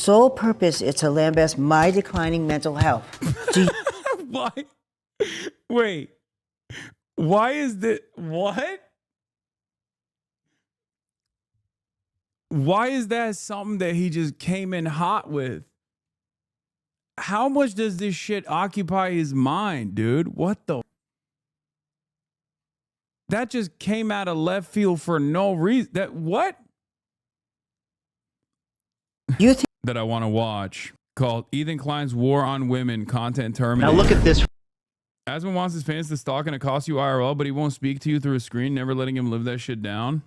sole purpose is to lambast my declining mental health. Why? Wait. Why is that? What? Why is that something that he just came in hot with? How much does this shit occupy his mind, dude? What the? That just came out of left field for no reason. That what? You think that I want to watch called Ethan Klein's War on Women content terminated. Now look at this. Asman wants his fans to stalk and accost you IRL, but he won't speak to you through a screen, never letting him live that shit down.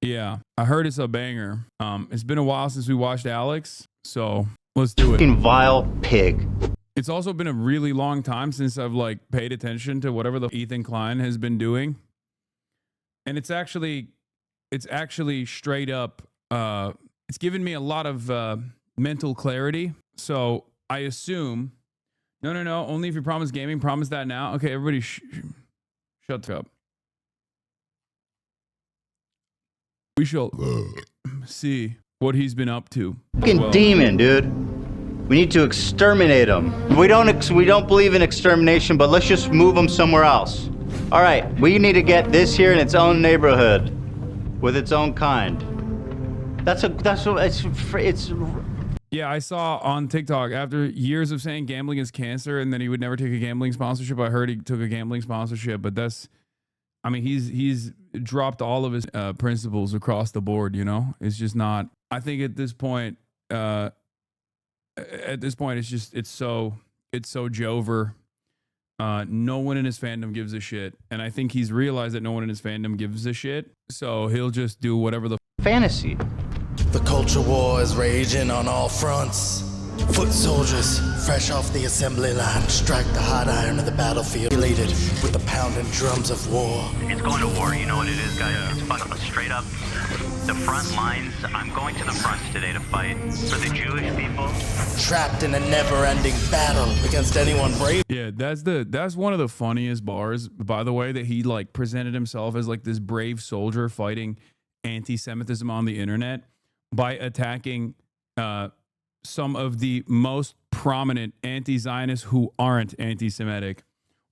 Yeah, I heard it's a banger. It's been a while since we watched Alex, so let's do it. Fucking vile pig. It's also been a really long time since I've like paid attention to whatever the Ethan Klein has been doing. And it's actually straight up, it's given me a lot of mental clarity. So I assume, no, only if you promise gaming, promise that now. Okay, everybody shut up. We shall see what he's been up to. Fucking demon, dude. We need to exterminate him. We don't believe in extermination, but let's just move him somewhere else. All right, we need to get this here in its own neighborhood, with its own kind. It's. Yeah, I saw on TikTok after years of saying gambling is cancer, and then he would never take a gambling sponsorship. I heard he took a gambling sponsorship, but that's, I mean, he's dropped all of his principles across the board. You know, it's just not. I think at this point, it's so Jover. No one in his fandom gives a shit, and I think he's realized that no one in his fandom gives a shit. So he'll just do whatever the fantasy. The culture war is raging on all fronts. Foot soldiers, fresh off the assembly line, strike the hot iron of the battlefield, elated with the pounding drums of war. It's going to war, you know what it is, guys. It's fucking straight up. The front lines, I'm going to the front today to fight for the Jewish people. Trapped in a never-ending battle against anyone brave. Yeah, that's one of the funniest bars, by the way, that he like presented himself as like this brave soldier fighting anti-Semitism on the internet by attacking some of the most prominent anti-Zionists who aren't anti-Semitic,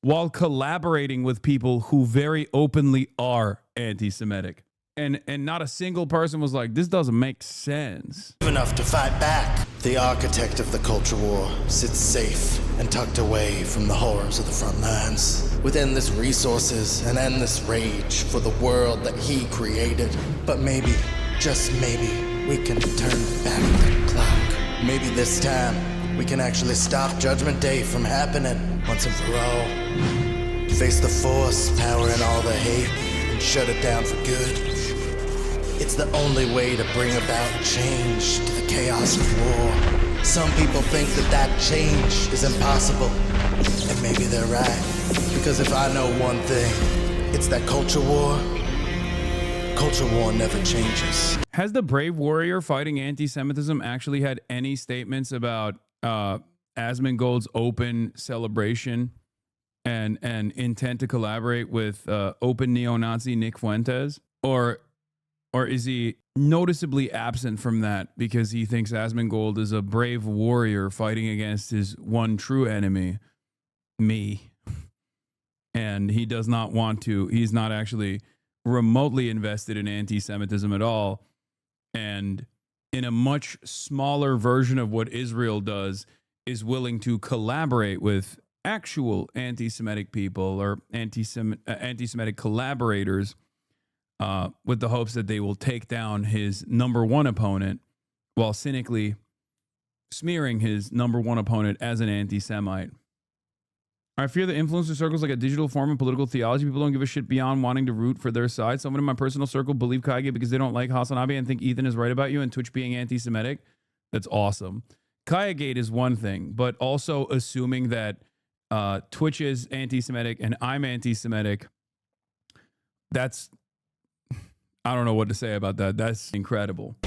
while collaborating with people who very openly are anti-Semitic. And not a single person was like, this doesn't make sense. Enough to fight back. The architect of the culture war sits safe and tucked away from the horrors of the front lines, with endless resources and endless rage for the world that he created. But maybe, just maybe, we can turn back the clock. Maybe this time, we can actually stop Judgment Day from happening once and for all. Face the force powering all the hate and shut it down for good. It's the only way to bring about change to the chaos of war. Some people think that change is impossible, and maybe they're right. Because if I know one thing, it's that culture war never changes. Has the brave warrior fighting anti-Semitism actually had any statements about Asmongold's open celebration and intent to collaborate with open neo-Nazi Nick Fuentes? Or is he noticeably absent from that because he thinks Asmongold is a brave warrior fighting against his one true enemy, me? And he does not want to, he's not actually remotely invested in anti-Semitism at all. And in a much smaller version of what Israel does, is willing to collaborate with actual anti-Semitic people or anti-Semitic collaborators with the hopes that they will take down his number one opponent while cynically smearing his number one opponent as an anti-Semite. I fear that influencer circles like a digital form of political theology. People don't give a shit beyond wanting to root for their side. Someone in my personal circle believe Kaige because they don't like HasanAbi and think Ethan is right about you and Twitch being anti-Semitic. That's awesome. Kaigate is one thing, but also assuming that Twitch is anti-Semitic and I'm anti-Semitic, that's... I don't know what to say about that. That's incredible.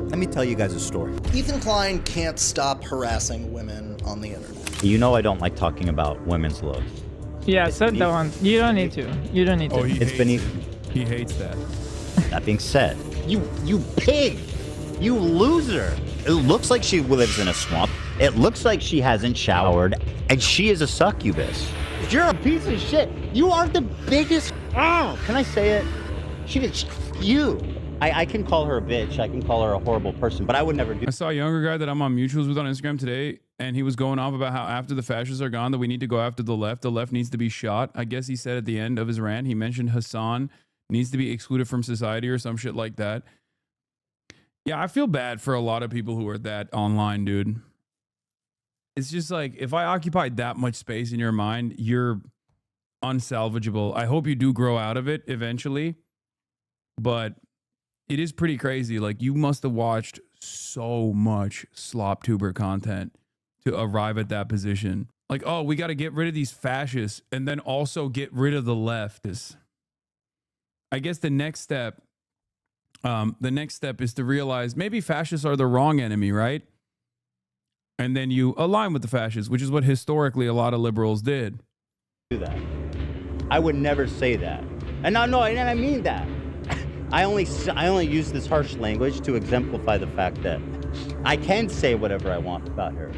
Let me tell tell you guys a story. Ethan Klein can't stop harassing women on the internet. You know I don't like talking about women's looks. Yeah, said that one. You don't need to. You don't need to. Oh, he It's hates beneath. He hates that. That being said, you pig, you loser. It looks like she lives in a swamp. It looks like she hasn't showered, and she is a succubus. You're a piece of shit. You are the biggest. Can I say it? You. I can call her a bitch. I can call her a horrible person, but I would never do. I saw a younger guy that I'm on mutuals with on Instagram today, and he was going off about how after the fascists are gone, that we need to go after the left. The left needs to be shot. I guess he said at the end of his rant, he mentioned Hasan needs to be excluded from society or some shit like that. Yeah, I feel bad for a lot of people who are that online, dude. It's just like, if I occupied that much space in your mind, you're unsalvageable. I hope you do grow out of it eventually, but it is pretty crazy. Like, you must have watched so much slop tuber content to arrive at that position. Like, oh, we got to get rid of these fascists and then also get rid of the leftists. I guess the next step is to realize maybe fascists are the wrong enemy, right? And then you align with the fascists, which is what historically a lot of liberals did. Do that. I would never say that. And and I mean that. I only use this harsh language to exemplify the fact that I can say whatever I want about her.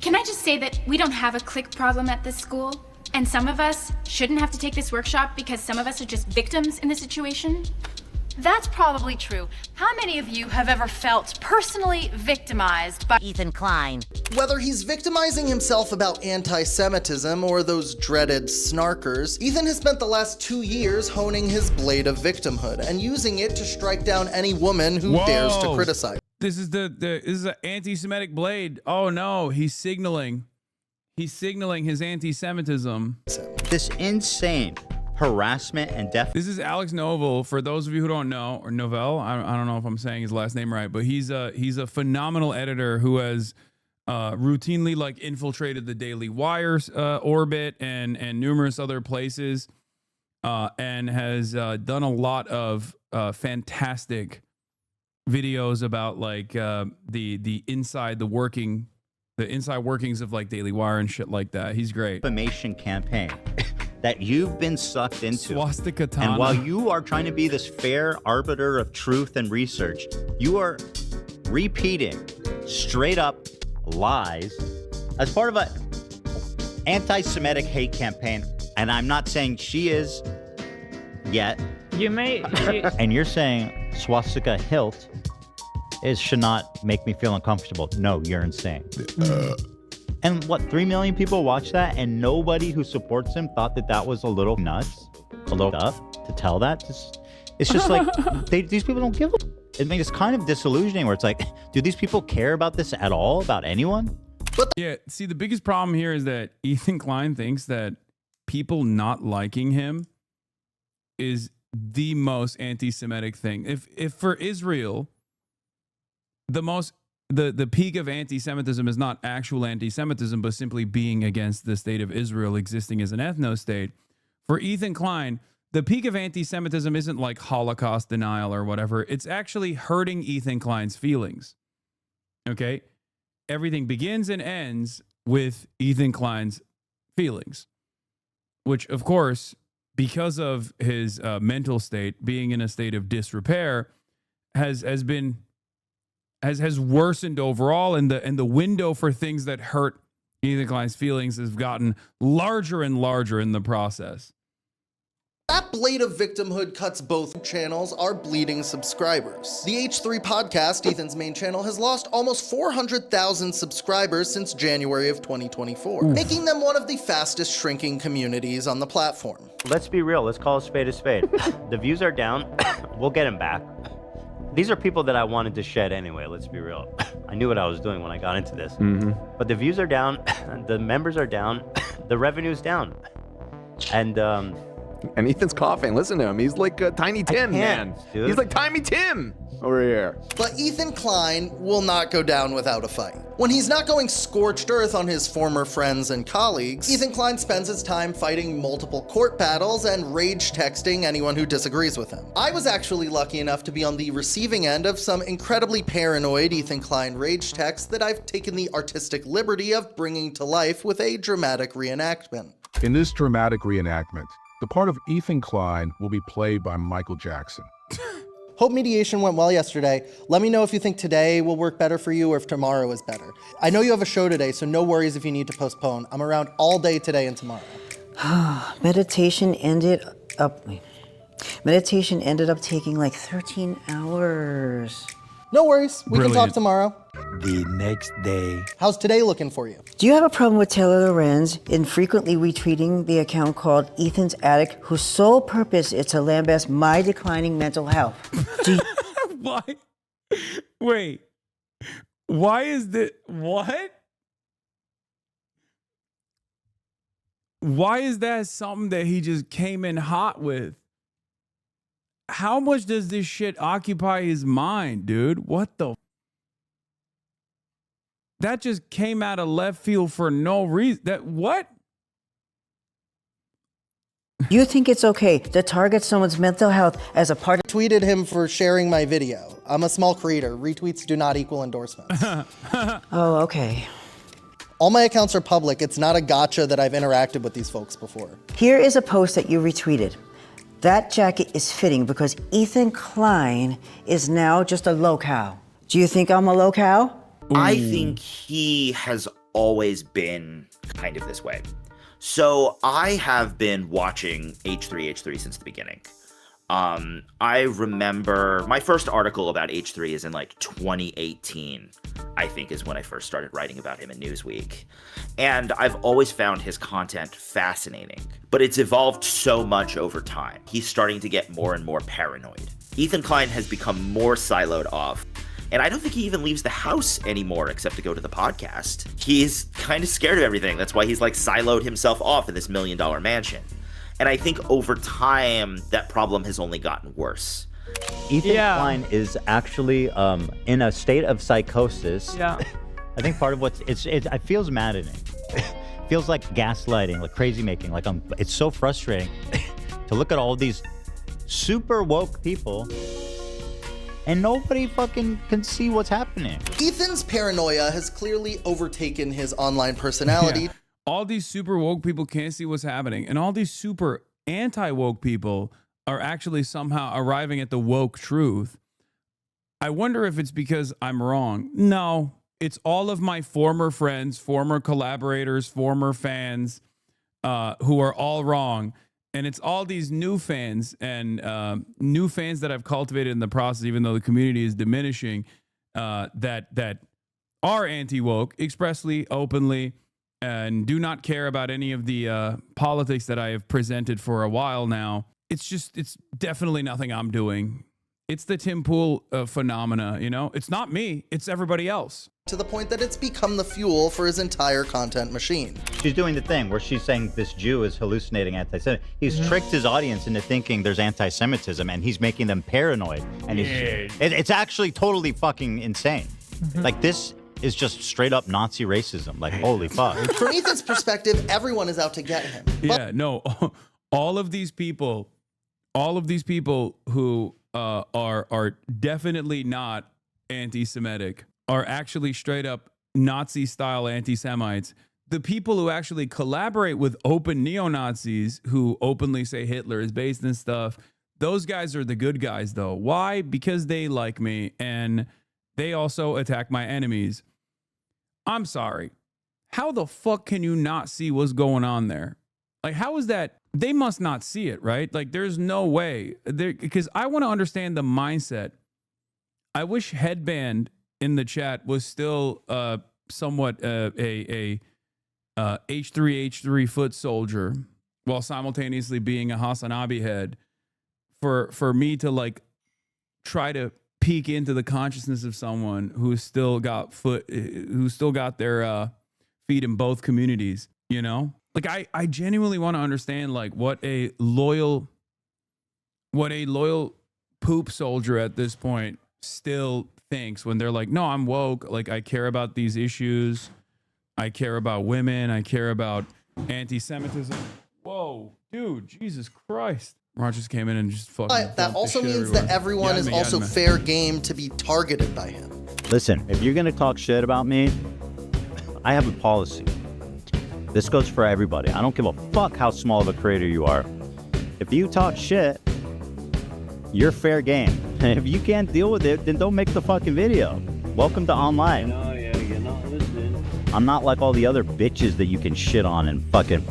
Can I just say that we don't have a clique problem at this school? And some of us shouldn't have to take this workshop because some of us are just victims in the situation? That's probably true. How many of you have ever felt personally victimized by Ethan Klein? Whether he's victimizing himself about anti-Semitism or those dreaded snarkers, Ethan has spent the last 2 years honing his blade of victimhood and using it to strike down any woman who dares to criticize. This is this is an anti-Semitic blade. Oh no, he's signaling. He's signaling his anti-Semitism. This insane harassment and death. This is Alex Novell. For those of you who don't know, or Novell, I don't know if I'm saying his last name right, but he's a phenomenal editor who has routinely like infiltrated the Daily Wire's orbit and numerous other places, and has done a lot of fantastic videos about like the inside workings of like Daily Wire and shit like that. He's great. Defamation campaign that you've been sucked into. Swastika Tana. And while you are trying to be this fair arbiter of truth and research, you are repeating straight up lies as part of an anti-Semitic hate campaign. And I'm not saying she is yet. You may. And you're saying swastika hilt should not make me feel uncomfortable. No, you're insane. And what, 3 million people watched that, and nobody who supports him thought that was a little nuts, a little up to tell that? It's just like, these people don't give a... I mean, it's kind of disillusioning where it's like, do these people care about this at all, about anyone? Yeah, see, the biggest problem here is that Ethan Klein thinks that people not liking him is the most anti-Semitic thing. If for Israel, the peak of anti-Semitism is not actual anti-Semitism, but simply being against the state of Israel existing as an ethno-state. For Ethan Klein, the peak of anti-Semitism isn't like Holocaust denial or whatever. It's actually hurting Ethan Klein's feelings. Okay? Everything begins and ends with Ethan Klein's feelings, which, of course, because of his mental state, being in a state of disrepair, has worsened overall, and the window for things that hurt Ethan Klein's feelings has gotten larger and larger in the process. That blade of victimhood cuts both channels are bleeding subscribers. The H3 podcast, Ethan's main channel, has lost almost 400,000 subscribers since January of 2024, making them one of the fastest shrinking communities on the platform. Let's be real. Let's call a spade a spade. The views are down. We'll get them back. These are people that I wanted to shed anyway, let's be real. I knew what I was doing when I got into this. But the views are down, the members are down, the revenue's down. And And Ethan's coughing. Listen to him. He's like Tiny Tim, man. Dude. He's like Tiny Tim over here. But Ethan Klein will not go down without a fight. When he's not going scorched earth on his former friends and colleagues, Ethan Klein spends his time fighting multiple court battles and rage texting anyone who disagrees with him. I was actually lucky enough to be on the receiving end of some incredibly paranoid Ethan Klein rage texts that I've taken the artistic liberty of bringing to life with a dramatic reenactment. In this dramatic reenactment, the part of Ethan Klein will be played by Michael Jackson. Hope mediation went well yesterday. Let me know if you think today will work better for you or if tomorrow is better. I know you have a show today, so no worries if you need to postpone. I'm around all day today and tomorrow. Meditation ended up taking like 13 hours. No worries, we can talk tomorrow. The next day. How's today looking for you? Do you have a problem with Taylor Lorenz infrequently retweeting the account called Ethan's Attic, whose sole purpose is to lambast my declining mental health? Why? Wait. Why is this? What? Why is that something that he just came in hot with? How much does this shit occupy his mind, dude? What the? That just came out of left field for no reason. That what? You think it's okay to target someone's mental health as a part of... Tweeted him for sharing my video. I'm a small creator. Retweets do not equal endorsements. Oh, okay. All my accounts are public. It's not a gotcha that I've interacted with these folks before. Here is a post that you retweeted. That jacket is fitting because Ethan Klein is now just a locale. Do you think I'm a locale? I think he has always been kind of this way. So I have been watching H3 since the beginning. I remember my first article about H3 is in like 2018, I think is when I first started writing about him in Newsweek. And I've always found his content fascinating, but it's evolved so much over time. He's starting to get more and more paranoid. Ethan Klein has become more siloed off. And I don't think he even leaves the house anymore except to go to the podcast. He's kind of scared of everything. That's why he's like siloed himself off in this $1 million mansion. And I think over time, that problem has only gotten worse. Ethan Klein is actually in a state of psychosis. Yeah. I think part of what's it feels maddening. It feels like gaslighting, like crazy making. Like it's so frustrating to look at all these super woke people and nobody fucking can see what's happening. Ethan's paranoia has clearly overtaken his online personality. Yeah. All these super woke people can't see what's happening, and all these super anti-woke people are actually somehow arriving at the woke truth. I wonder if it's because I'm wrong. No, it's all of my former friends, former collaborators, former fans who are all wrong. And it's all these new fans and new fans that I've cultivated in the process, even though the community is diminishing, that are anti-woke expressly, openly, and do not care about any of the politics that I have presented for a while now. It's definitely nothing I'm doing. It's the Tim Pool phenomena, you know? It's not me, it's everybody else. To the point that it's become the fuel for his entire content machine. She's doing the thing where she's saying this Jew is hallucinating anti-Semitism. He's tricked his audience into thinking there's anti-Semitism, and he's making them paranoid. And it's actually totally fucking insane. Like, this is just straight up Nazi racism. Like, holy fuck. From Ethan's perspective, everyone is out to get him. Yeah, no, all of these people who are definitely not anti-Semitic are actually straight up Nazi-style anti-Semites. The people who actually collaborate with open neo-Nazis who openly say Hitler is based in stuff, those guys are the good guys, though. Why? Because they like me, and they also attack my enemies. I'm sorry. How the fuck can you not see what's going on there? Like, how is that? They must not see it, right? Like, there's no way. Because I want to understand the mindset. I wish Headband in the chat was still somewhat a H3 foot soldier while simultaneously being a HasanAbi head for me to like try to peek into the consciousness of someone who's still got their feet in both communities, you know? Like I genuinely want to understand like what a loyal poop soldier at this point still thinks when they're like, no, I'm woke. Like I care about these issues. I care about women. I care about anti-Semitism. Whoa, dude, Jesus Christ. Ron just came in and just fucking. But that also means that everyone is also fair game to be targeted by him. Listen, if you're gonna talk shit about me, I have a policy. This goes for everybody. I don't give a fuck how small of a creator you are. If you talk shit, you're fair game. And if you can't deal with it, then don't make the fucking video. Welcome to online. No, yeah, you're not listening. I'm not like all the other bitches that you can shit on and fucking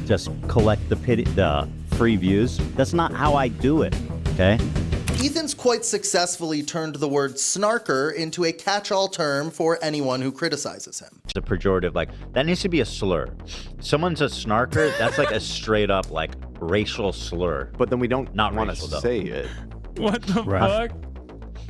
just collect the free views. That's not how I do it, okay? Ethan's quite successfully turned the word snarker into a catch-all term for anyone who criticizes him. It's a pejorative, like, that needs to be a slur. Someone's a snarker, that's like a straight up, like, racial slur. But then we don't not want to say it. What the fuck?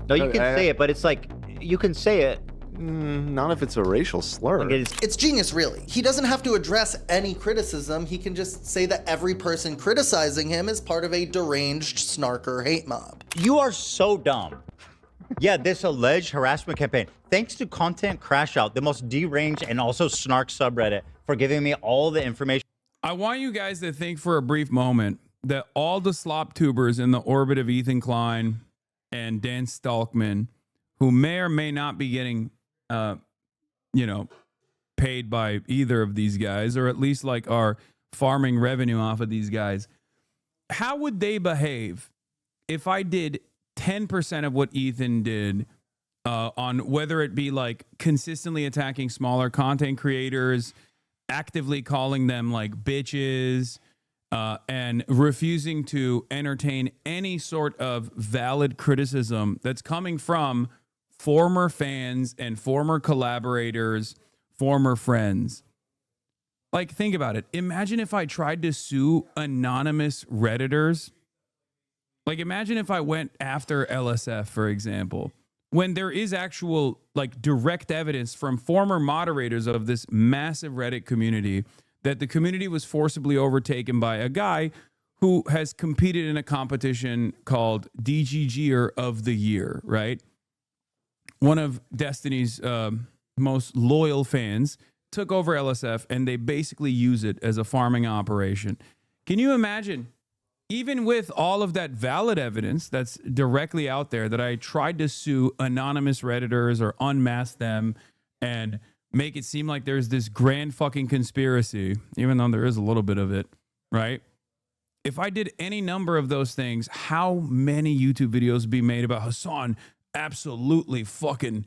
No, you can say it, but it's like, you can say it. Not if it's a racial slur. It's genius, really. He doesn't have to address any criticism. He can just say that every person criticizing him is part of a deranged snarker hate mob. You are so dumb. Yeah, this alleged harassment campaign. Thanks to Content Crash Out, the most deranged and also snark subreddit, for giving me all the information. I want you guys to think for a brief moment that all the slop tubers in the orbit of Ethan Klein and Dan Stalkman, who may or may not be getting paid by either of these guys, or at least like are farming revenue off of these guys, how would they behave if I did 10% of what Ethan did on whether it be like consistently attacking smaller content creators, actively calling them like bitches, and refusing to entertain any sort of valid criticism that's coming from former fans and former collaborators, former friends. Like, think about it. Imagine if I tried to sue anonymous Redditors. Like, imagine if I went after LSF, for example, when there is actual, like, direct evidence from former moderators of this massive Reddit community that the community was forcibly overtaken by a guy who has competed in a competition called DGGer of the Year, right? One of Destiny's most loyal fans took over LSF and they basically use it as a farming operation. Can you imagine, even with all of that valid evidence that's directly out there, that I tried to sue anonymous Redditors or unmask them and make it seem like there's this grand fucking conspiracy, even though there is a little bit of it, right? If I did any number of those things, how many YouTube videos would be made about Hasan absolutely fucking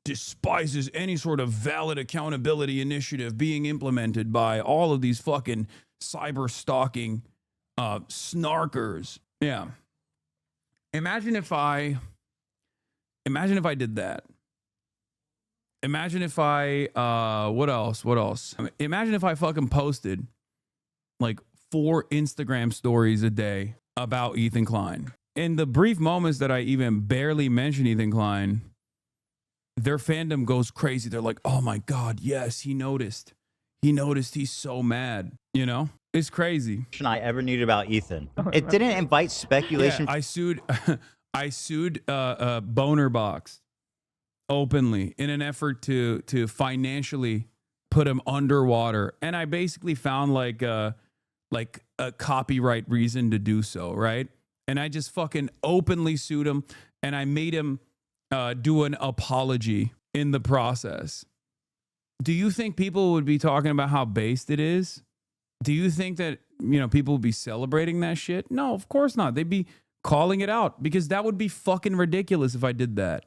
despises any sort of valid accountability initiative being implemented by all of these fucking cyber stalking snarkers. Yeah. Imagine if I did that. Imagine if I what else? Imagine if I fucking posted like 4 Instagram stories a day about Ethan Klein. In the brief moments that I even barely mention Ethan Klein, their fandom goes crazy. They're like, oh my God, yes, he noticed. He noticed, he's so mad. You know? It's crazy. I ever needed about Ethan. It didn't invite speculation. Yeah, I sued Boner Box openly in an effort to financially put him underwater. And I basically found like a copyright reason to do so, right? And I just fucking openly sued him, and I made him do an apology in the process. Do you think people would be talking about how based it is? Do you think that, people would be celebrating that shit? No, of course not. They'd be calling it out, because that would be fucking ridiculous if I did that.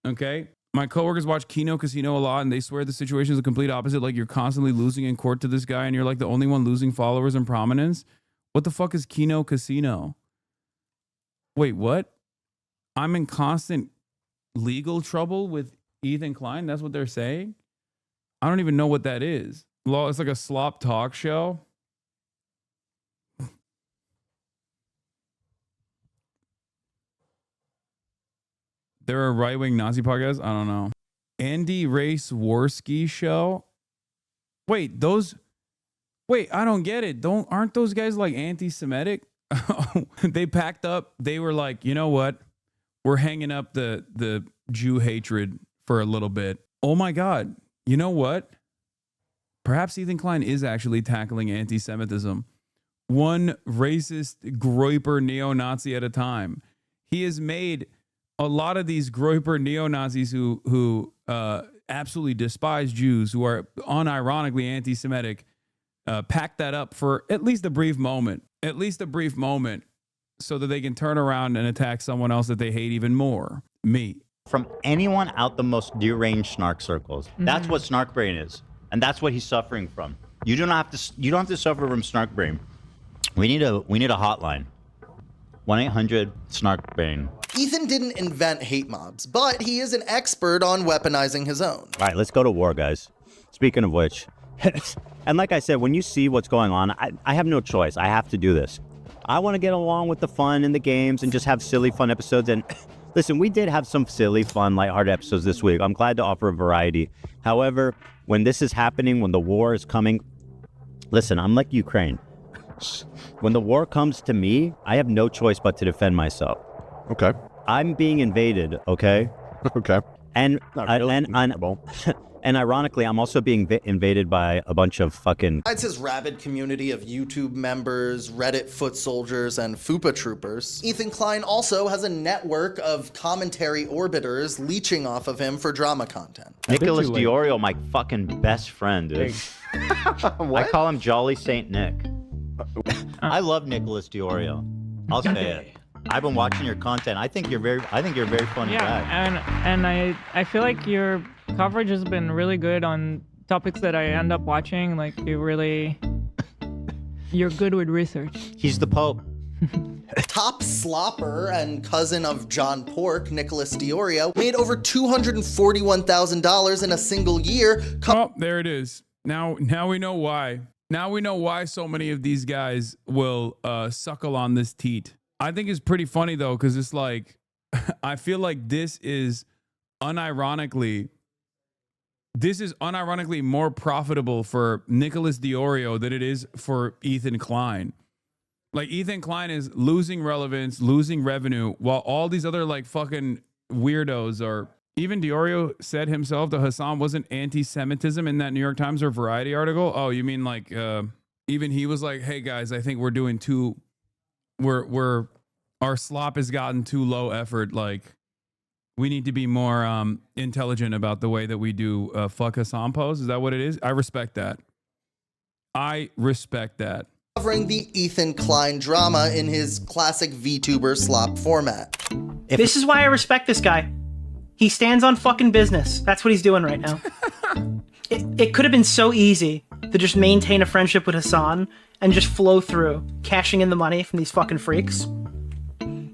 Okay? My coworkers watch Kino Casino a lot, and they swear the situation is the complete opposite. Like, you're constantly losing in court to this guy, and you're like the only one losing followers and prominence. What the fuck is Kino Casino? Wait, what? I'm in constant legal trouble with Ethan Klein? That's what they're saying? I don't even know what that is. Law, it's like a slop talk show. They're a right-wing Nazi podcast? I don't know. Andy Race Worski show? Wait, those Wait, I don't get it. Aren't those guys like anti-Semitic? They packed up. They were like, you know what? We're hanging up the Jew hatred for a little bit. Oh my God. You know what? Perhaps Ethan Klein is actually tackling anti-Semitism. One racist groyper neo-Nazi at a time. He has made a lot of these groyper neo-Nazis who absolutely despise Jews, who are unironically anti-Semitic, pack that up for at least a brief moment, so that they can turn around and attack someone else that they hate even more. Me. From anyone out the most deranged snark circles. That's what snark brain is. And that's what he's suffering from. You don't have to suffer from snark brain. We need a hotline. 1-800-SNARK-BRAIN. Ethan didn't invent hate mobs, but he is an expert on weaponizing his own. All right, let's go to war, guys. Speaking of which, and like I said, when you see what's going on, I have no choice. I have to do this. I want to get along with the fun and the games and just have silly, fun episodes. And listen, we did have some silly, fun, lighthearted episodes this week. I'm glad to offer a variety. However, when this is happening, when the war is coming, listen, I'm like Ukraine. When the war comes to me, I have no choice but to defend myself. Okay. I'm being invaded, okay? Okay. And ironically, I'm also being invaded by a bunch of fucking... Besides his rabid community of YouTube members, Reddit foot soldiers, and FUPA troopers, Ethan Klein also has a network of commentary orbiters leeching off of him for drama content. Nicholas Diorio, my fucking best friend, dude. I call him Jolly Saint Nick. I love Nicholas Diorio. I'll say it. I've been watching your content. I think you're a very funny guy. And I feel like your coverage has been really good on topics that I end up watching. Like you're good with research. He's the Pope. Top slopper and cousin of John Pork, Nicholas Diorio, made over $241,000 in a single year. Oh, there it is. Now we know why. Now we know why so many of these guys will suckle on this teat. I think it's pretty funny though, because it's like, I feel like this is unironically more profitable for Nicholas Diorio than it is for Ethan Klein. Like Ethan Klein is losing relevance, losing revenue, while all these other like fucking weirdos are. Even Diorio said himself that Hasan wasn't anti-Semitism in that New York Times or Variety article. Oh, you mean like even he was like, hey guys, I think we're doing our slop has gotten too low effort. Like we need to be more intelligent about the way that we do fuck Hasan posts. Is that what it is? I respect that. Covering the Ethan Klein drama in his classic VTuber slop format. This is why I respect this guy. He stands on fucking business. That's what he's doing right now. It could have been so easy to just maintain a friendship with Hasan and just flow through, cashing in the money from these fucking freaks.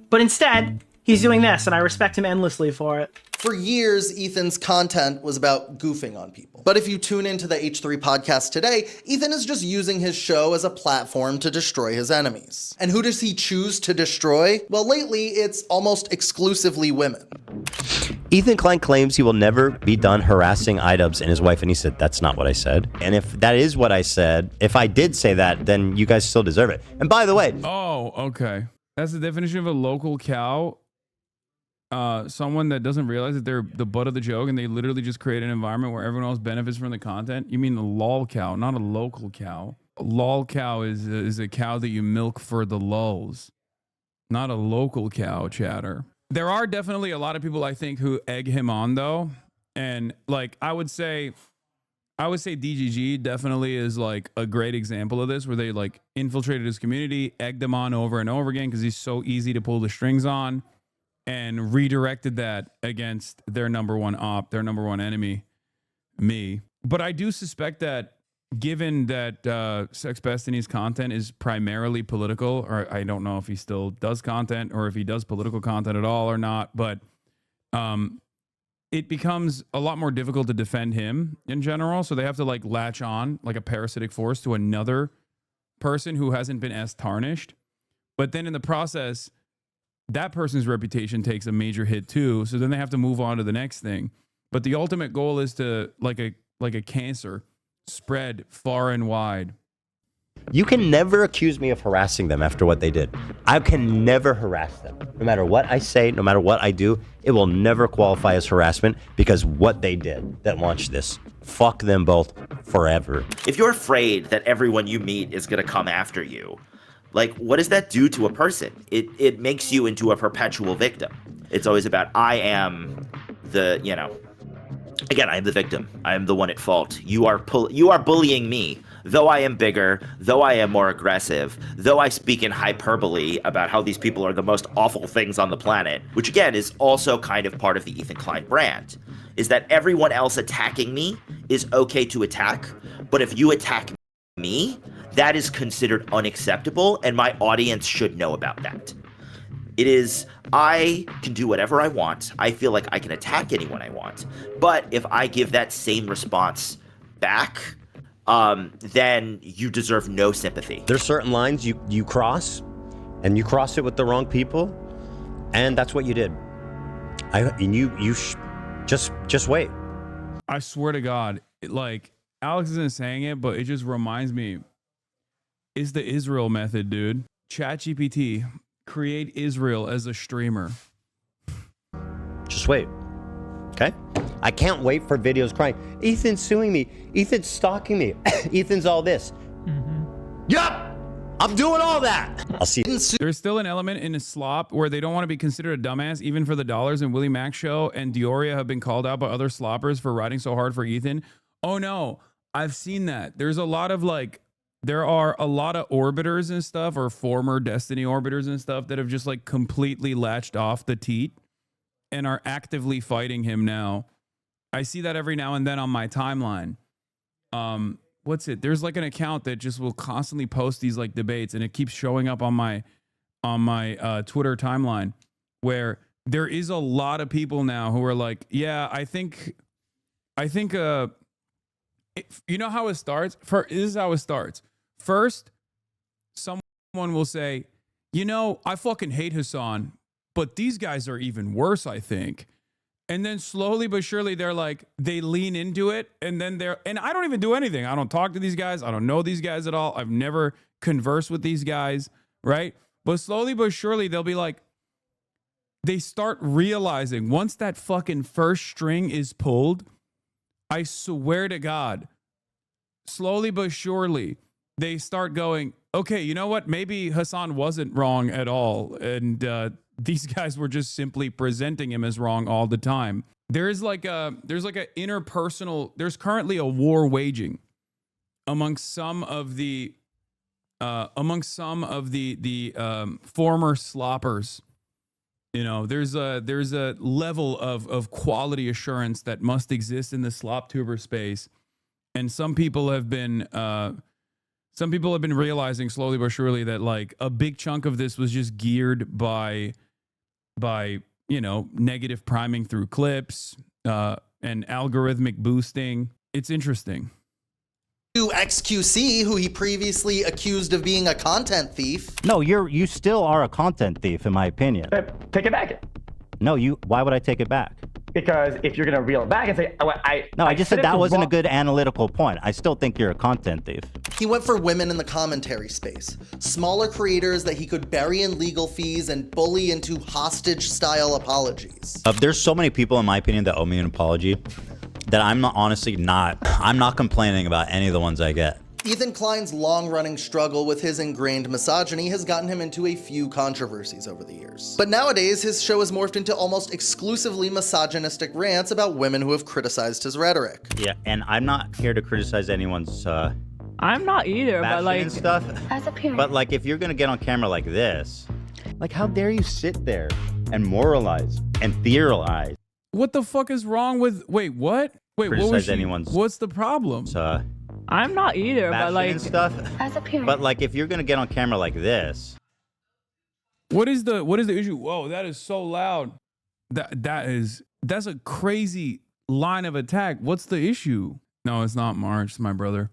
But instead, he's doing this, and I respect him endlessly for it. For years, Ethan's content was about goofing on people. But if you tune into the H3 podcast today, Ethan is just using his show as a platform to destroy his enemies. And who does he choose to destroy? Well, lately, it's almost exclusively women. Ethan Klein claims he will never be done harassing iDubbbz and his wife, and he said, that's not what I said. And if that is what I said, if I did say that, then you guys still deserve it. And by the way... Oh, okay. That's the definition of a local cow. Someone that doesn't realize that they're the butt of the joke and they literally just create an environment where everyone else benefits from the content. You mean a lol cow, not a local cow. A lol cow is a cow that you milk for the lulls, not a local cow, chatter. There are definitely a lot of people I think who egg him on though. And like, I would say DGG definitely is like a great example of this, where they like infiltrated his community, egged him on over and over again because he's so easy to pull the strings on, and redirected that against their number one op, their number one enemy, me. But I do suspect that given that Sex Destiny's content is primarily political, or I don't know if he still does content or if he does political content at all or not, but it becomes a lot more difficult to defend him in general. So they have to like latch on like a parasitic force to another person who hasn't been as tarnished. But then in the process, that person's reputation takes a major hit too. So then they have to move on to the next thing. But the ultimate goal is to like a cancer spread far and wide. You can never accuse me of harassing them after what they did. I can never harass them. No matter what I say, no matter what I do, it will never qualify as harassment because what they did that launched this. Fuck them both forever. If you're afraid that everyone you meet is going to come after you, like, what does that do to a person? It makes you into a perpetual victim. It's always about, I am the, you know, again, I am the victim. I am the one at fault. You are bullying me. Though I am bigger, though I am more aggressive, though I speak in hyperbole about how these people are the most awful things on the planet, which again is also kind of part of the Ethan Klein brand, is that everyone else attacking me is okay to attack, but if you attack me, that is considered unacceptable, and my audience should know about that. It is, I can do whatever I want. I feel like I can attack anyone I want. But if I give that same response back, then you deserve no sympathy. There's certain lines you cross, and you cross it with the wrong people, and that's what you did. Just wait. I swear to God, like, Alex isn't saying it, but it just reminds me, it's the Israel method, dude. ChatGPT, create Israel as a streamer. Just wait. Okay? I can't wait for videos crying, Ethan's suing me, Ethan's stalking me, Ethan's all this. Yup! I'm doing all that. I'll see. There's still an element in a slop where they don't want to be considered a dumbass, even for the dollars. And Willie Mack show and Dioria have been called out by other sloppers for riding so hard for Ethan. Oh no, I've seen that. There's a lot of like, there are a lot of orbiters and stuff, or former Destiny orbiters and stuff, that have just like completely latched off the teat and are actively fighting him now. I see that every now and then on my timeline. What's it? There's like an account that just will constantly post these like debates, and it keeps showing up on my Twitter timeline, where there is a lot of people now who are like, yeah, I think you know how it starts? This is how it starts. First, someone will say, you know, I fucking hate Hasan, but these guys are even worse, I think. And then slowly but surely they're like, they lean into it, and then and I don't even do anything. I don't talk to these guys. I don't know these guys at all. I've never conversed with these guys, right? But slowly but surely they'll be like, they start realizing once that fucking first string is pulled, I swear to God, slowly but surely, they start going, okay, you know what? Maybe Hasan wasn't wrong at all. And these guys were just simply presenting him as wrong all the there's like a interpersonal, there's currently a war waging amongst some of the former sloppers. You know, there's a level of quality assurance that must exist in the slop tuber space, and some people have been realizing slowly but surely that like a big chunk of this was just geared by you know, negative priming through clips and algorithmic boosting. It's interesting. XQC, who he previously accused of being a content thief. No, you still are a content thief, in my opinion. Take it back. No, why would I take it back? Because if you're gonna reel it back and say, I just said that wasn't a good analytical point. I still think you're a content thief. He went for women in the commentary space, smaller creators that he could bury in legal fees and bully into hostage-style apologies. There's so many people, in my opinion, that owe me an apology that I'm not complaining about any of the ones I get. Ethan Klein's long-running struggle with his ingrained misogyny has gotten him into a few controversies over the years. But nowadays, his show has morphed into almost exclusively misogynistic rants about women who have criticized his rhetoric. Yeah, and I'm not here to criticize anyone's I'm not either, but like and stuff. But like, if you're gonna get on camera like this, like, how dare you sit there and moralize and theorize? What the fuck is wrong with? Wait, what? Wait, what was what's the problem? I'm not either, but like and stuff. But like, if you're gonna get on camera like this, what is the issue? Whoa, that is so loud. That's a crazy line of attack. What's the issue? No, it's not March, it's my brother.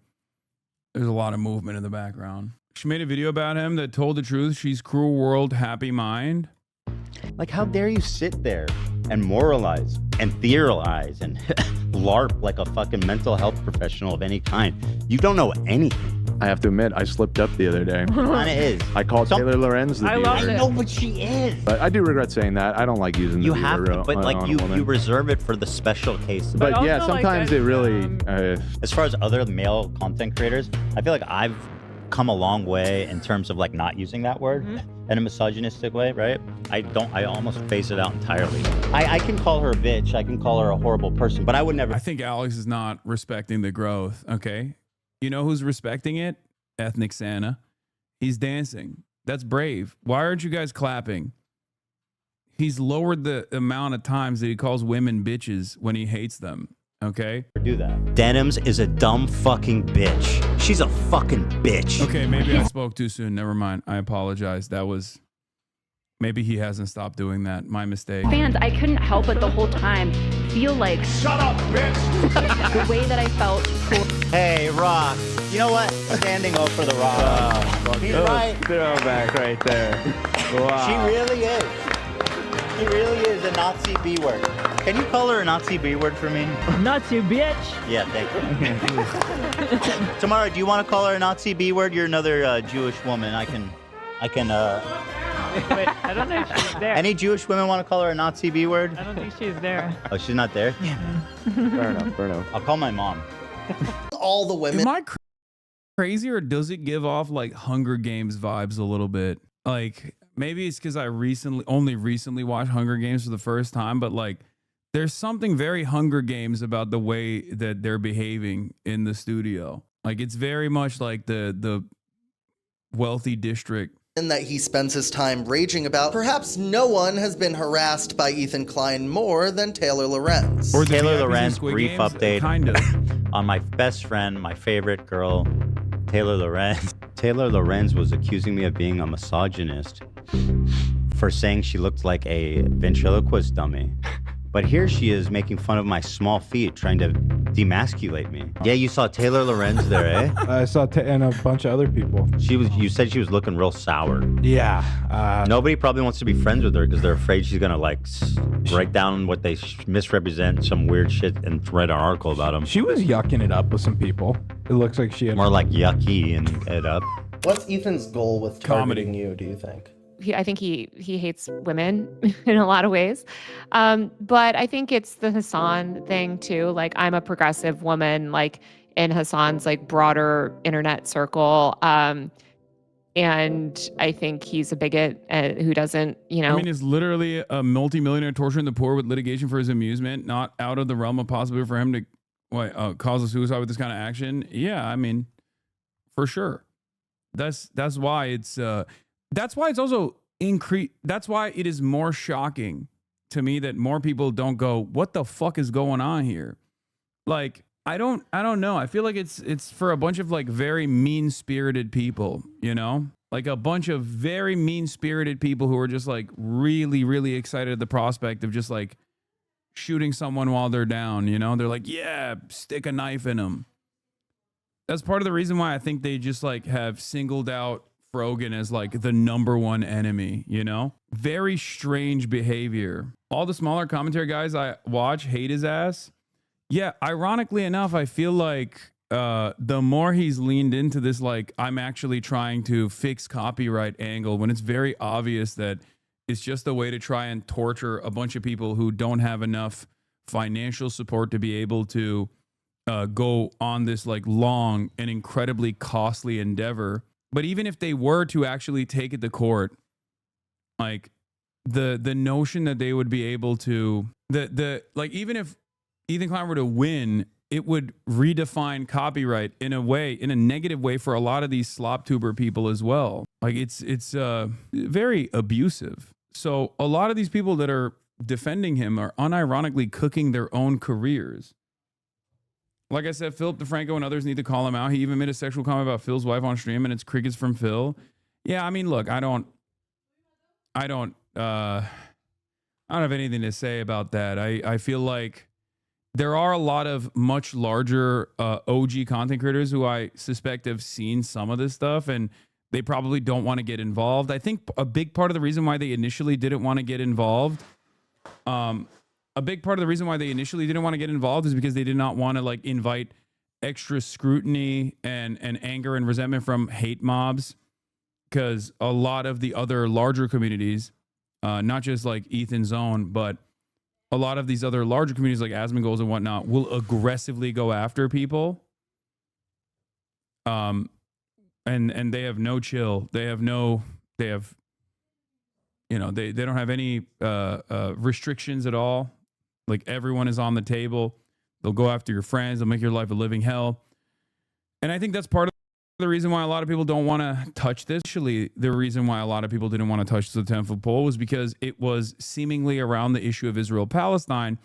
There's a lot of movement in the background. She made a video about him that told the truth. She's cruel world, happy mind. Like, how dare you sit there and moralize and theorize and LARP like a fucking mental health professional of any kind? You don't know anything. I have to admit, I slipped up the other day. Kinda is. I called Taylor Lorenz the I diva. love it. No, but she is. But I do regret saying that. I don't like using the You diva have to, real- but like on a you woman. reserve it for the special cases. But yeah, also, like, sometimes I- it really. As far as other male content creators, I feel like I've come a long way in terms of like not using that word in a misogynistic way, right? I almost phase it out entirely. I can call her a bitch, I can call her a horrible person, but I would never. I think Alex is not respecting the growth. Okay, you know who's respecting it? Ethnic Santa. He's dancing. That's brave. Why aren't you guys clapping? He's lowered the amount of times that he calls women bitches when he hates them. Okay? Do that. Denims is a dumb fucking bitch. She's a fucking bitch. Okay, maybe I spoke too soon. Never mind. I apologize. That was... Maybe he hasn't stopped doing that. My mistake. Fans, I couldn't help but the whole time feel like... Shut up, bitch! The way that I felt... Hey, Rock. You know what? Standing up for the Rock. He's right. Throwback right there. Wow. She really is. She really is a Nazi B word. Can you call her a Nazi B word for me? Nazi bitch. Yeah, thank you. Tamara, do you want to call her a Nazi B word? You're another Jewish woman. I can. Wait, I don't know if she's there. Any Jewish women want to call her a Nazi B word? I don't think she's there. Oh, she's not there? Fair enough, fair enough. I'll call my mom. All the women. Am I crazy, or does it give off like Hunger Games vibes a little bit? Like, maybe it's because I only recently watched Hunger Games for the first time, but like there's something very Hunger Games about the way that they're behaving in the studio. Like, it's very much like the wealthy district. And that he spends his time raging about. Perhaps no one has been harassed by Ethan Klein more than Taylor Lorenz. Or Taylor VIPs in Lorenz, Squid brief Games? update Kind of. on my best friend, my favorite girl, Taylor Lorenz. Taylor Lorenz was accusing me of being a misogynist for saying she looked like a ventriloquist dummy. But here she is making fun of my small feet, trying to demasculate me. Yeah, you saw Taylor Lorenz there, eh? I saw and a bunch of other people. You said she was looking real sour. Yeah. Nobody probably wants to be friends with her because they're afraid she's gonna like break down what they misrepresent, some weird shit, and write an article about them. She was yucking it up with some people. It looks like she had More like yucky and it up. What's Ethan's goal with targeting you, do you think? I think he hates women in a lot of ways. But I think it's the Hasan thing too. Like, I'm a progressive woman, like in Hasan's like broader internet circle. And I think he's a bigot who doesn't, I mean, it's literally a multimillionaire torturing the poor with litigation for his amusement, not out of the realm of possibility for him to cause a suicide with this kind of action. Yeah, I mean, for sure. That's why it's also increased. That's why it is more shocking to me that more people don't go, what the fuck is going on here? Like, I don't know. I feel like it's for a bunch of like very mean-spirited people, like a bunch of very mean-spirited people who are just like really, really excited at the prospect of just like shooting someone while they're down, They're like, yeah, stick a knife in them. That's part of the reason why I think they just like have singled out Rogan as like the number one enemy, Very strange behavior. All the smaller commentary guys I watch hate his ass. Yeah, ironically enough, I feel like the more he's leaned into this, like, I'm actually trying to fix copyright angle, when it's very obvious that it's just a way to try and torture a bunch of people who don't have enough financial support to be able to go on this like long and incredibly costly endeavor. But even if they were to actually take it to court, like the notion that they would be able to like, even if Ethan Klein were to win, it would redefine copyright in a negative way for a lot of these slop tuber people as well. Like, it's very abusive. So a lot of these people that are defending him are unironically cooking their own careers. Like I said, Philip DeFranco and others need to call him out. He even made a sexual comment about Phil's wife on stream, and it's crickets from Phil. Yeah, I mean, look, I don't have anything to say about that. I feel like there are a lot of much larger OG content creators who I suspect have seen some of this stuff, and they probably don't want to get involved. I think a big part of the reason why they initially didn't want to get involved is because they did not want to like invite extra scrutiny and anger and resentment from hate mobs, because a lot of the other larger communities, not just like Ethan's own, but a lot of these other larger communities like Asmongold's and whatnot will aggressively go after people. And they have no chill. They have, you know, they don't have any restrictions at all. Like everyone is on the table. They'll go after your friends. They'll make your life a living hell. And I think that's part of the reason why a lot of people don't want to touch this. Actually, the reason why a lot of people didn't want to touch the 10-foot pole was because it was seemingly around the issue of Israel-Palestine,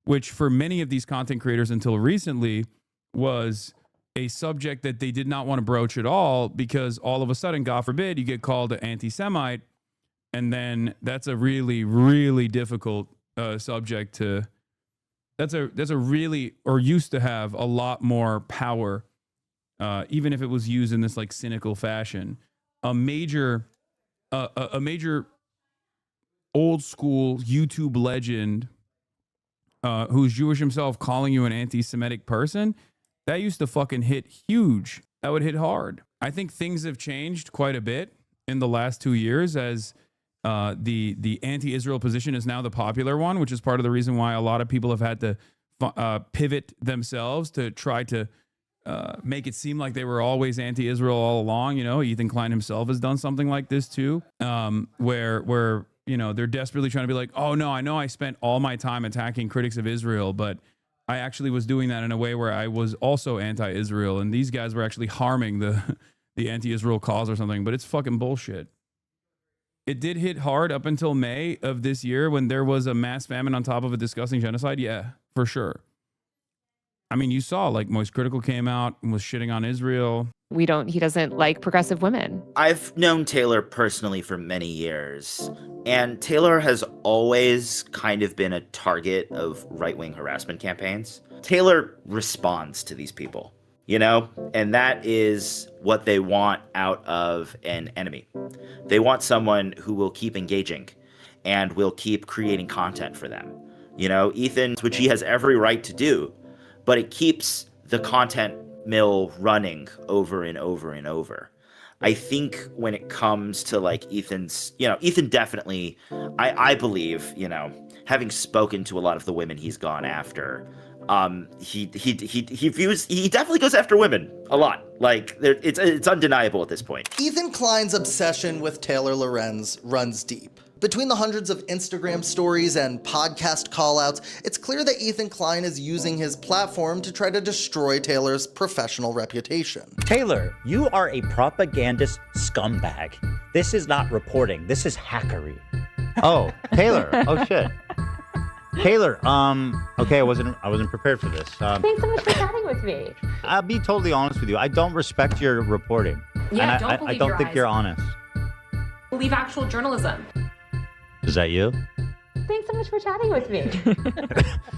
which for many of these content creators until recently was a subject that they did not want to broach at all, because all of a sudden, God forbid, you get called an anti-Semite, and then that's a really, really difficult subject to. That's a really, or used to have a lot more power, even if it was used in this like cynical fashion. A major old school YouTube legend who's Jewish himself calling you an anti-Semitic person, that used to fucking hit huge. That would hit hard. I think things have changed quite a bit in the last 2 years as the anti-Israel position is now the popular one, which is part of the reason why a lot of people have had to pivot themselves to try to make it seem like they were always anti-Israel all along. You know, Ethan Klein himself has done something like this too, where you know, they're desperately trying to be like, oh no, I know I spent all my time attacking critics of Israel, but I actually was doing that in a way where I was also anti-Israel, and these guys were actually harming the anti-Israel cause or something. But it's fucking bullshit. It did hit hard up until May of this year when there was a mass famine on top of a disgusting genocide. Yeah, for sure. I mean, you saw like Moist Critical came out and was shitting on Israel. He doesn't like progressive women. I've known Taylor personally for many years, and Taylor has always kind of been a target of right-wing harassment campaigns. Taylor responds to these people, you know, and that is what they want out of an enemy. They want someone who will keep engaging and will keep creating content for them. You know, Ethan, which he has every right to do, but it keeps the content mill running over and over and over. I think when it comes to like Ethan's, you know, Ethan definitely, I believe, you know, having spoken to a lot of the women he's gone after, he definitely goes after women a lot. Like it's undeniable at this point. Ethan Klein's obsession with Taylor Lorenz runs deep. Between the hundreds of Instagram stories and podcast callouts, it's clear that Ethan Klein is using his platform to try to destroy Taylor's professional reputation. Taylor, you are a propagandist scumbag. This is not reporting, this is hackery. Oh, Taylor. Oh shit. Taylor, okay, I wasn't prepared for this. Thanks so much for chatting with me. I'll be totally honest with you. I don't respect your reporting. Yeah, and don't believe I don't your think eyes. you're honest. Believe actual journalism. Is that you? Thanks so much for chatting with me.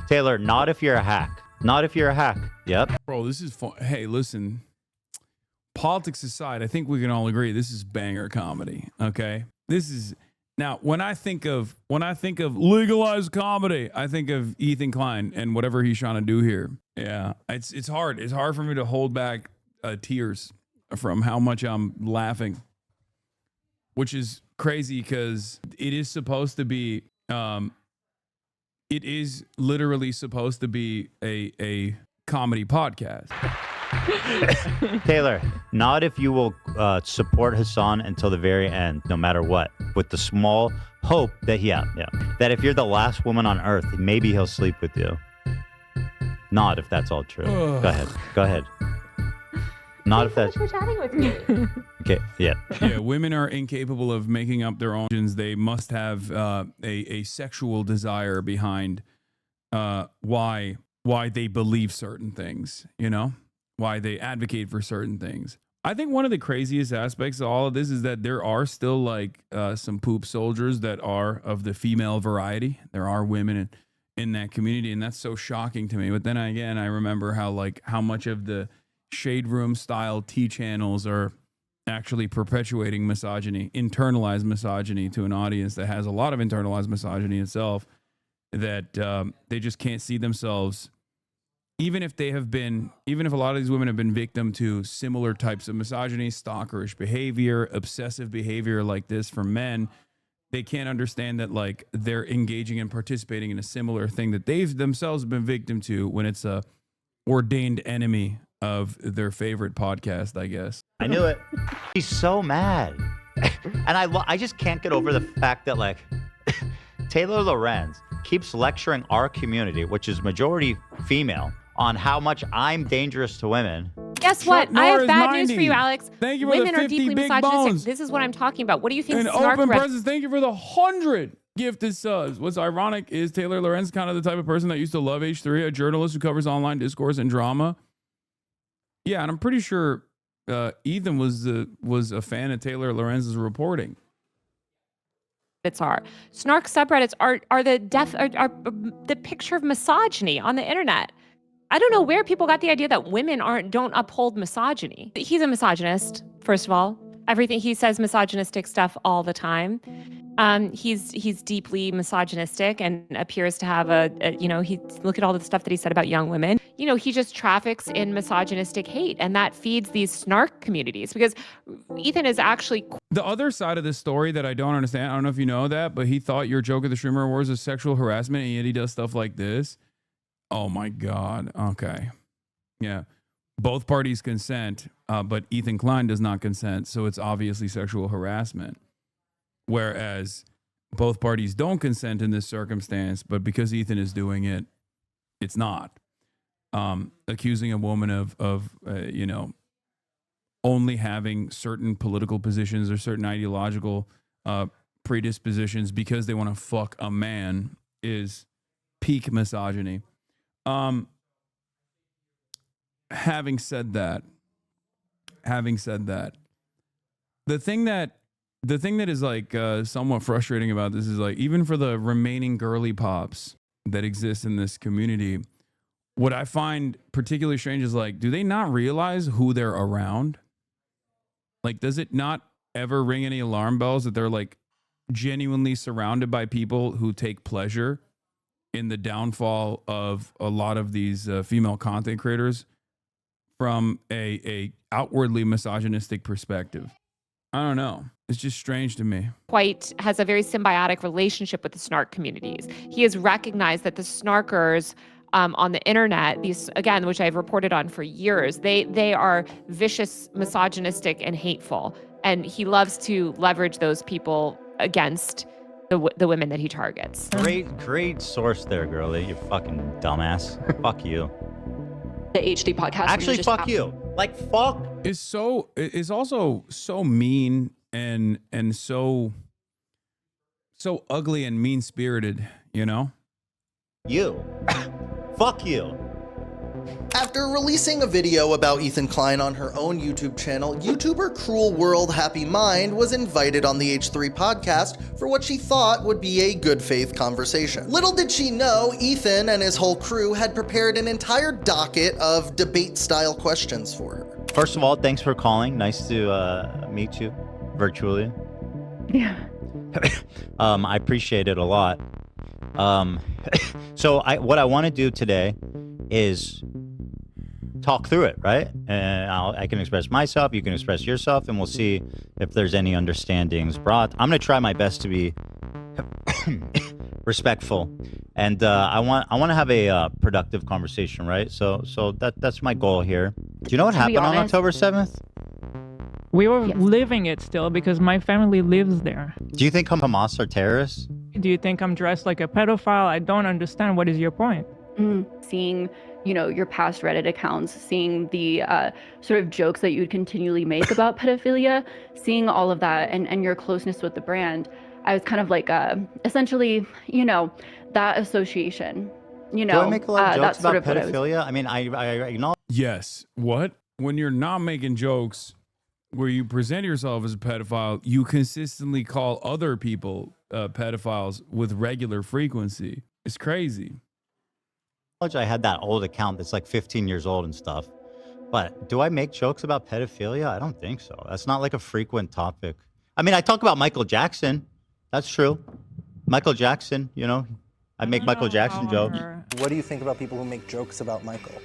Taylor, not if you're a hack. Not if you're a hack. Yep. Bro, this is fun. Hey, listen. Politics aside, I think we can all agree this is banger comedy. Okay, this is now when I think of legalized comedy, I think of Ethan Klein and whatever he's trying to do here. Yeah, it's hard. It's hard for me to hold back tears from how much I'm laughing, which is crazy because it is supposed to be. It is literally supposed to be a comedy podcast. Taylor, not if you will support Hasan until the very end, no matter what, with the small hope that that if you're the last woman on earth, maybe he'll sleep with you. Not if that's all true. Go ahead. Not if that's. Thanks so much for chatting with me. Okay. Yeah. Yeah. Women are incapable of making up their own. They must have a sexual desire behind why they believe certain things. You know, why they advocate for certain things. I think one of the craziest aspects of all of this is that there are still like some poop soldiers that are of the female variety. There are women in that community, and that's so shocking to me. But then again, I remember how much of the shade room style T channels are actually perpetuating misogyny, internalized misogyny to an audience that has a lot of internalized misogyny itself, that they just can't see themselves even if a lot of these women have been victim to similar types of misogyny, stalkerish behavior, obsessive behavior like this from men, they can't understand that like they're engaging and participating in a similar thing that they've themselves been victim to when it's a ordained enemy of their favorite podcast, I guess. I knew it. She's so mad. And I just can't get over the fact that like Taylor Lorenz keeps lecturing our community, which is majority female, on how much I'm dangerous to women. Guess what? I have bad news for you, 90. Alex. Thank you for Women the are 50 deeply big misogynistic. bones. This is what I'm talking about. What do you think? And snark open rep- presents, thank you for the 100 gifted subs. What's ironic is Taylor Lorenz kind of the type of person that used to love H3, a journalist who covers online discourse and drama. Yeah, and I'm pretty sure Ethan was a fan of Taylor Lorenz's reporting. Are snark subreddits are the picture of misogyny on the internet. I don't know where people got the idea that women don't uphold misogyny. He's a misogynist, first of all. Everything he says misogynistic stuff all the time. He's deeply misogynistic and appears to have he look at all the stuff that he said about young women. He just traffics in misogynistic hate, and that feeds these snark communities because Ethan is actually the other side of this story that I don't understand. I don't know if you know that, but he thought your joke at the Streamer Awards was sexual harassment, and yet he does stuff like this. Oh my God. Okay. Yeah. Both parties consent, but Ethan Klein does not consent, so it's obviously sexual harassment. Whereas both parties don't consent in this circumstance, but because Ethan is doing it, it's not. Accusing a woman of only having certain political positions or certain ideological predispositions because they want to fuck a man is peak misogyny. Having said that, the thing that is like somewhat frustrating about this is like, even for the remaining girly pops that exist in this community, what I find particularly strange is like, do they not realize who they're around? Like, does it not ever ring any alarm bells that they're like genuinely surrounded by people who take pleasure in the downfall of a lot of these female content creators from a outwardly misogynistic perspective? I don't know. It's just strange to me. has a very symbiotic relationship with the snark communities. He has recognized that the snarkers on the internet, these, again, which I've reported on for years, they are vicious, misogynistic, and hateful. And he loves to leverage those people against the women that he targets. Great source there, girlie. You fucking dumbass. Fuck you. The HD podcast. Actually, fuck you. Like, fuck. Is also so mean and so ugly and mean-spirited, you know? You. Fuck you. After releasing a video about Ethan Klein on her own YouTube channel, YouTuber Cruel World Happy Mind was invited on the H3 podcast for what she thought would be a good faith conversation. Little did she know, Ethan and his whole crew had prepared an entire docket of debate-style questions for her. First of all, thanks for calling. Nice to meet you virtually. Yeah. I appreciate it a lot. So what I want to do today is talk through it, right? And I can express myself, you can express yourself, and we'll see if there's any understandings brought. I'm going to try my best to be respectful, and I want to have a productive conversation, right? So that's my goal here. Do you know what happened on October 7th? We were living it still because my family lives there. Do you think Hamas are terrorists? Do you think I'm dressed like a pedophile? I don't understand. What is your point? Seeing, your past Reddit accounts, seeing the sort of jokes that you would continually make about pedophilia, seeing all of that and your closeness with the brand, I was kind of like, essentially, that association, Do I make a lot of jokes that's sort about of pedophilia? I mean, I acknowledge. Yes. What? When you're not making jokes where you present yourself as a pedophile, you consistently call other people pedophiles with regular frequency. It's crazy. I had that old account that's like 15 years old and stuff. But do I make jokes about pedophilia? I don't think so. That's not like a frequent topic. I mean, I talk about Michael Jackson. That's true. Michael Jackson, I make Michael Jackson jokes. What do you think about people who make jokes about Michael?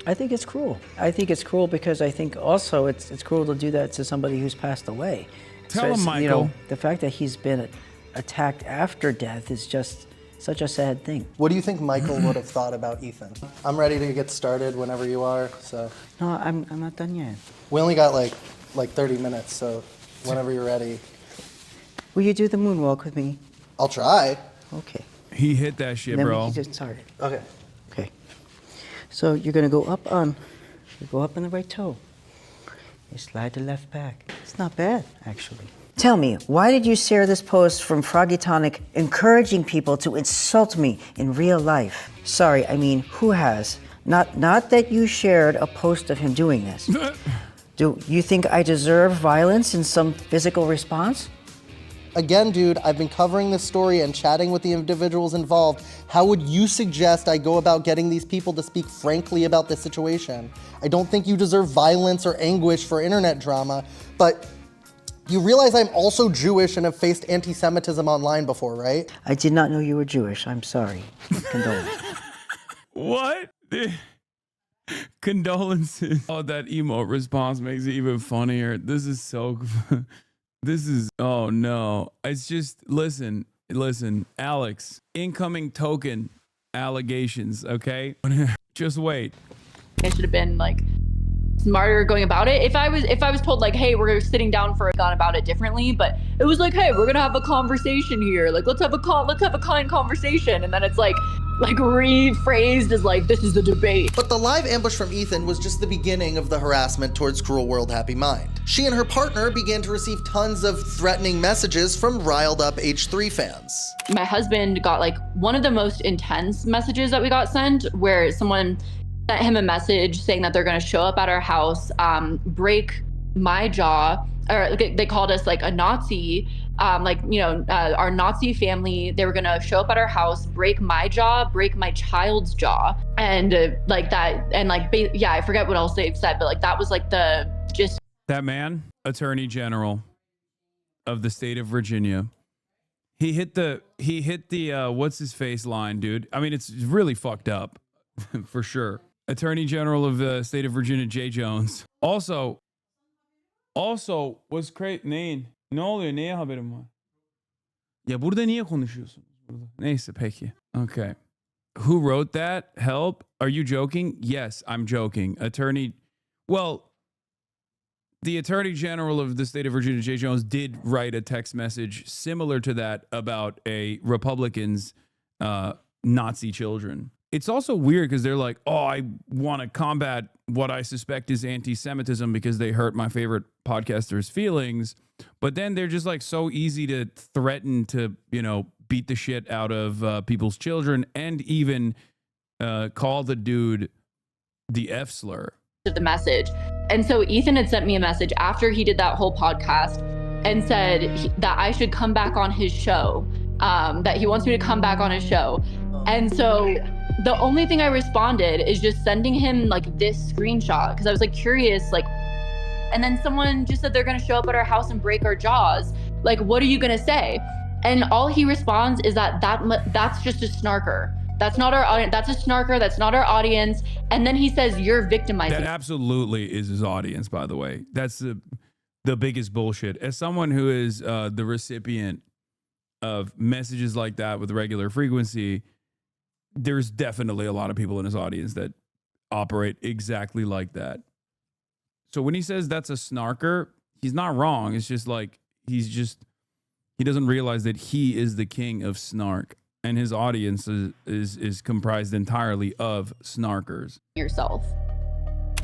I think it's cruel. I think it's cruel because I think also it's cruel to do that to somebody who's passed away. Tell him, it's, Michael. You know, the fact that he's been attacked after death is just such a sad thing. What do you think Michael would have thought about Ethan? I'm ready to get started whenever you are, so. No, I'm not done yet. We only got like 30 minutes, so whenever you're ready. Will you do the moonwalk with me? I'll try. Okay. He hit that shit, Then bro. we just started. Okay. Okay. So you're gonna go up on the right toe. You slide the left back. It's not bad, actually. Tell me, why did you share this post from Froggy Tonic encouraging people to insult me in real life? Sorry, I mean, who has? Not that you shared a post of him doing this. Do you think I deserve violence and some physical response? Again, dude, I've been covering this story and chatting with the individuals involved. How would you suggest I go about getting these people to speak frankly about this situation? I don't think you deserve violence or anguish for internet drama, but you realize I'm also Jewish and have faced anti-Semitism online before, right? I did not know you were Jewish. I'm sorry. Condolences. What? Condolences. Oh, that emote response makes it even funnier. This is so... oh no. It's just, listen, Alex, incoming token allegations, okay? Just wait. I should have been like smarter going about it. If I was told like, hey, we're sitting down for gone about it differently, but it was like, hey, we're gonna have a conversation here. Like, let's have a kind conversation. And then it's like rephrased as like, this is a debate. But the live ambush from Ethan was just the beginning of the harassment towards Cruel World Happy Mind. She and her partner began to receive tons of threatening messages from riled up H3 fans. My husband got like one of the most intense messages that we got sent, where someone sent him a message saying that they're gonna show up at our house, break my jaw, or they called us like a Nazi, our Nazi family. They were gonna show up at our house, break my jaw, break my child's jaw, and I forget what else they've said, but like that was like the gist. That man, Attorney General of the state of Virginia, he hit the what's his face line, dude. I mean, it's really fucked up for sure. Attorney General of the state of Virginia, Jay Jones. Also was great name. Ne oluyor? Neye haberim var? Ya burada niye konuşuyorsunuz? Neyse peki. Okay. Who wrote that? Help? Are you joking? Yes, I'm joking. The Attorney General of the state of Virginia, Jay Jones, did write a text message similar to that about a Republican's Nazi children. It's also weird because they're like, oh, I want to combat what I suspect is anti-Semitism because they hurt my favorite podcaster's feelings. But then they're just like so easy to threaten to, beat the shit out of people's children and even call the dude the F slur. Of the message. And so Ethan had sent me a message after he did that whole podcast and said that I should come back on his show, that he wants me to come back on his show. And so the only thing I responded is just sending him like this screenshot because I was like curious, like, and then someone just said they're gonna show up at our house and break our jaws. Like, what are you gonna say? And all he responds is that's just a snarker. That's not our audience. That's a snarker. That's not our audience. And then he says, you're victimizing. That absolutely is his audience, by the way. That's the biggest bullshit. As someone who is the recipient of messages like that with regular frequency, there's definitely a lot of people in his audience that operate exactly like that. So when he says that's a snarker, he's not wrong. It's just like, he doesn't realize that he is the king of snark. And his audience is comprised entirely of snarkers. Yourself.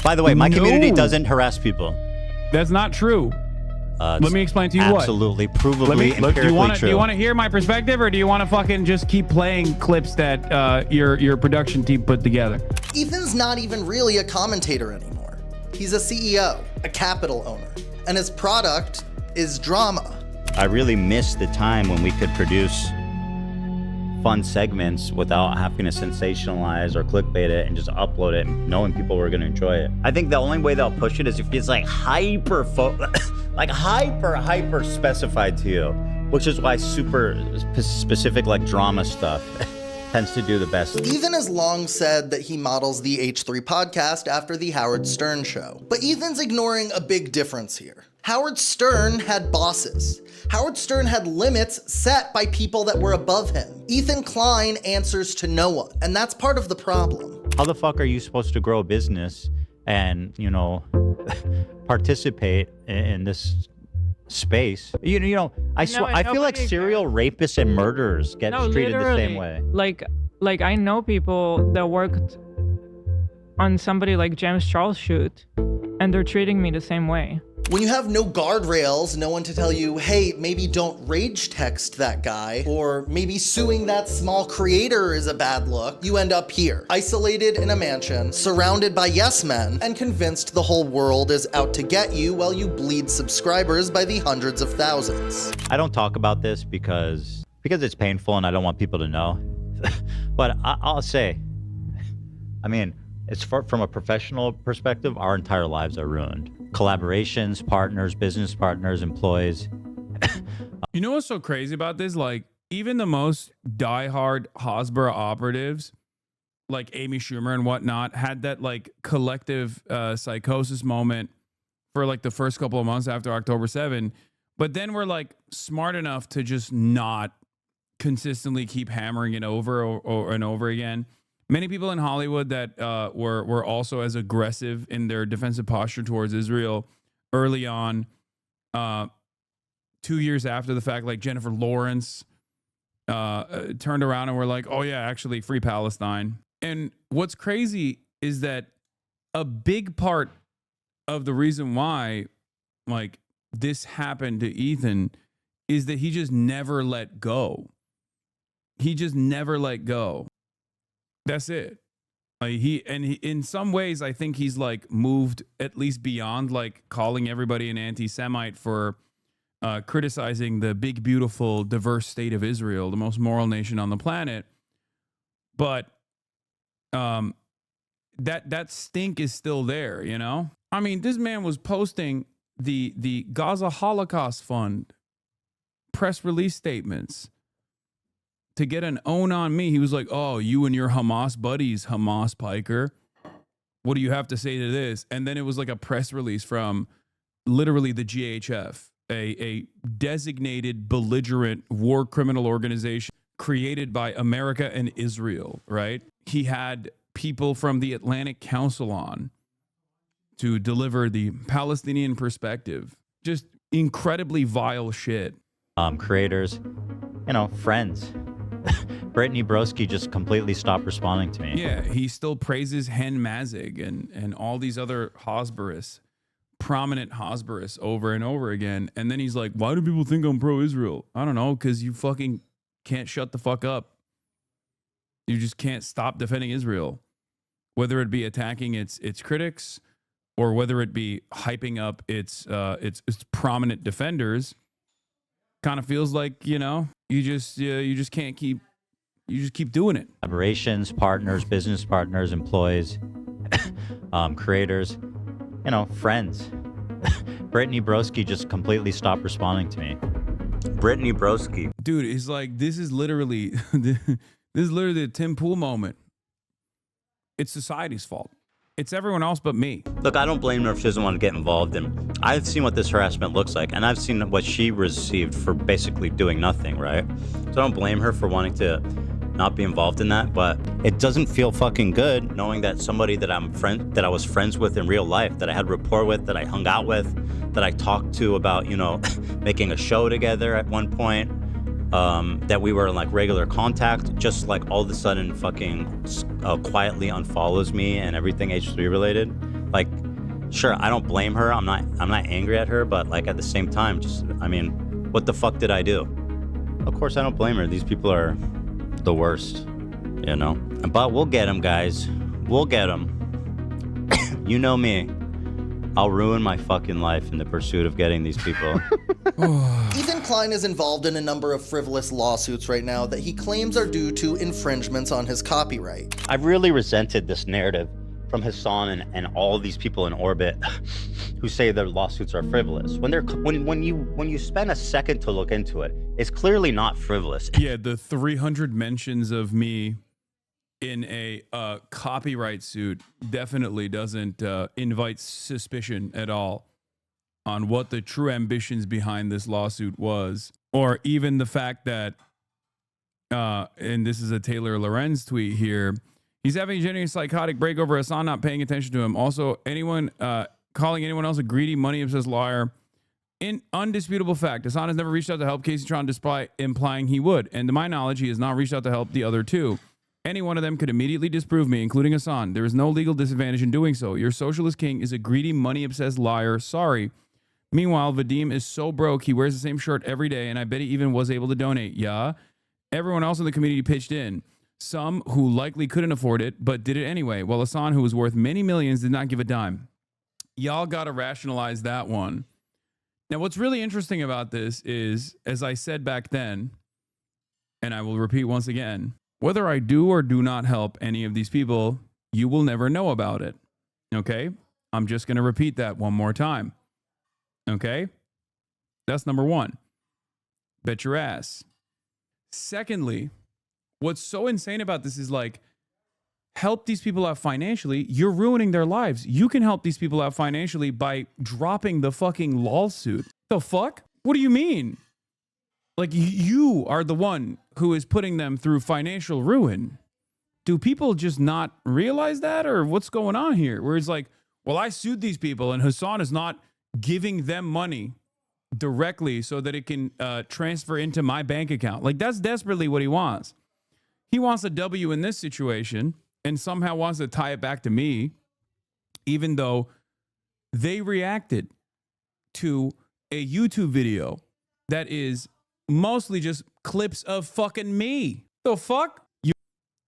By the way, my community doesn't harass people. That's not true. Let me explain to you absolutely, provably, empirically true. Do you want to hear my perspective, or do you want to fucking just keep playing clips that your production team put together? Ethan's not even really a commentator anymore. He's a CEO, a capital owner, and his product is drama. I really miss the time when we could produce fun segments without having to sensationalize or clickbait it and just upload it and knowing people were going to enjoy it. I think the only way they'll push it is if it's like hyper specified to you, which is why super specific like drama stuff tends to do the best. Ethan has long said that he models the H3 podcast after the Howard Stern show. But Ethan's ignoring a big difference here. Howard Stern had bosses. Howard Stern had limits set by people that were above him. Ethan Klein answers to no one, and that's part of the problem. How the fuck are you supposed to grow a business and, you know, participate in this space? I No, I feel like nobody- serial rapists and murderers get treated the same way. Like I know people that worked on somebody like James Charles' shoot, and they're treating me the same way. When you have no guardrails, no one to tell you, hey, maybe don't rage text that guy, or maybe suing that small creator is a bad look, you end up here, isolated in a mansion, surrounded by yes men, and convinced the whole world is out to get you while you bleed subscribers by the hundreds of thousands. I don't talk about this because it's painful and I don't want people to know. But I'll say, I mean, it's from a professional perspective, our entire lives are ruined. Collaborations, partners, business partners, employees. You know what's so crazy about this? Like, even the most diehard Hasbro operatives, like Amy Schumer and whatnot, had that like collective psychosis moment for like the first couple of months after October 7. But then we're like smart enough to just not consistently keep hammering it over and over again. Many people in Hollywood that were also as aggressive in their defensive posture towards Israel early on, 2 years after the fact, like Jennifer Lawrence, turned around and were like, oh yeah, actually free Palestine. And what's crazy is that a big part of the reason why like this happened to Ethan is that he just never let go. He just never let go. That's it. He in some ways, I think he's like moved at least beyond like calling everybody an anti-Semite for criticizing the big, beautiful, diverse state of Israel, the most moral nation on the planet. But that stink is still there, you know? I mean, this man was posting the Gaza Holocaust Fund press release statements to get an own on me. He was like, oh, you and your Hamas buddies, Hamas Piker, what do you have to say to this? And then it was like a press release from literally the GHF, a designated belligerent war criminal organization created by America and Israel, right? He had people from the Atlantic Council on to deliver the Palestinian perspective. Just incredibly vile shit. Creators, you know, friends. Brittany Broski just completely stopped responding to me. Yeah, he still praises Hen Mazig and all these other Hasbarists, prominent Hasbarists over and over again. And then he's like, why do people think I'm pro-Israel? I don't know, because you fucking can't shut the fuck up. You just can't stop defending Israel. Whether it be attacking its critics or whether it be hyping up its prominent defenders, kind of feels like, you know, you just can't keep doing it. Collaborations, partners, business partners, employees, creators, you know, friends. Brittany Broski just completely stopped responding to me. Brittany Broski. Dude, it's like, this is literally a Tim Pool moment. It's society's fault. It's everyone else but me. Look, I don't blame her if she doesn't want to get involved, and I've seen what this harassment looks like, and I've seen what she received for basically doing nothing, right? So I don't blame her for wanting to not be involved in that, but it doesn't feel fucking good knowing that somebody that I was friends with in real life, that I had rapport with, that I hung out with, that I talked to about, you know, making a show together at one point, that we were in like regular contact, just like all of a sudden fucking quietly unfollows me and everything H3 related. Like, sure, I don't blame her. I'm not angry at her, but like at the same time, I mean, what the fuck did I do? Of course I don't blame her. These people are the worst, you know? But we'll get them, guys. We'll get them. You know me. I'll ruin my fucking life in the pursuit of getting these people. Ethan Klein is involved in a number of frivolous lawsuits right now that he claims are due to infringements on his copyright. I've really resented this narrative from Hasan and all of these people in orbit who say their lawsuits are frivolous. When you spend a second to look into it, it's clearly not frivolous. Yeah, the 300 mentions of me in a copyright suit definitely doesn't invite suspicion at all on what the true ambitions behind this lawsuit was, or even the fact that, and this is a Taylor Lorenz tweet here, he's having a genuine psychotic break over Hasan not paying attention to him. Also, anyone calling anyone else a greedy, money-obsessed liar. In undisputable fact, Hasan has never reached out to help Casey Tron despite implying he would. And to my knowledge, he has not reached out to help the other two. Any one of them could immediately disprove me, including Hasan. There is no legal disadvantage in doing so. Your socialist king is a greedy, money-obsessed liar. Sorry. Meanwhile, Vadim is so broke, he wears the same shirt every day, and I bet he even was able to donate. Yeah. Everyone else in the community pitched in. Some who likely couldn't afford it, but did it anyway, while Hasan, who was worth many millions, did not give a dime. Y'all got to rationalize that one. Now, what's really interesting about this is, as I said back then, and I will repeat once again, whether I do or do not help any of these people, you will never know about it. Okay? I'm just going to repeat that one more time. Okay? That's number one. Bet your ass. Secondly, what's so insane about this is like, help these people out financially. You're ruining their lives. You can help these people out financially by dropping the fucking lawsuit. The fuck? What do you mean? Like, you are the one who is putting them through financial ruin. Do people just not realize that, or what's going on here? Where it's like, well, I sued these people and Hasan is not giving them money directly so that it can transfer into my bank account. Like, that's desperately what he wants. He wants a W in this situation and somehow wants to tie it back to me, even though they reacted to a YouTube video that is mostly just clips of fucking me. The fuck?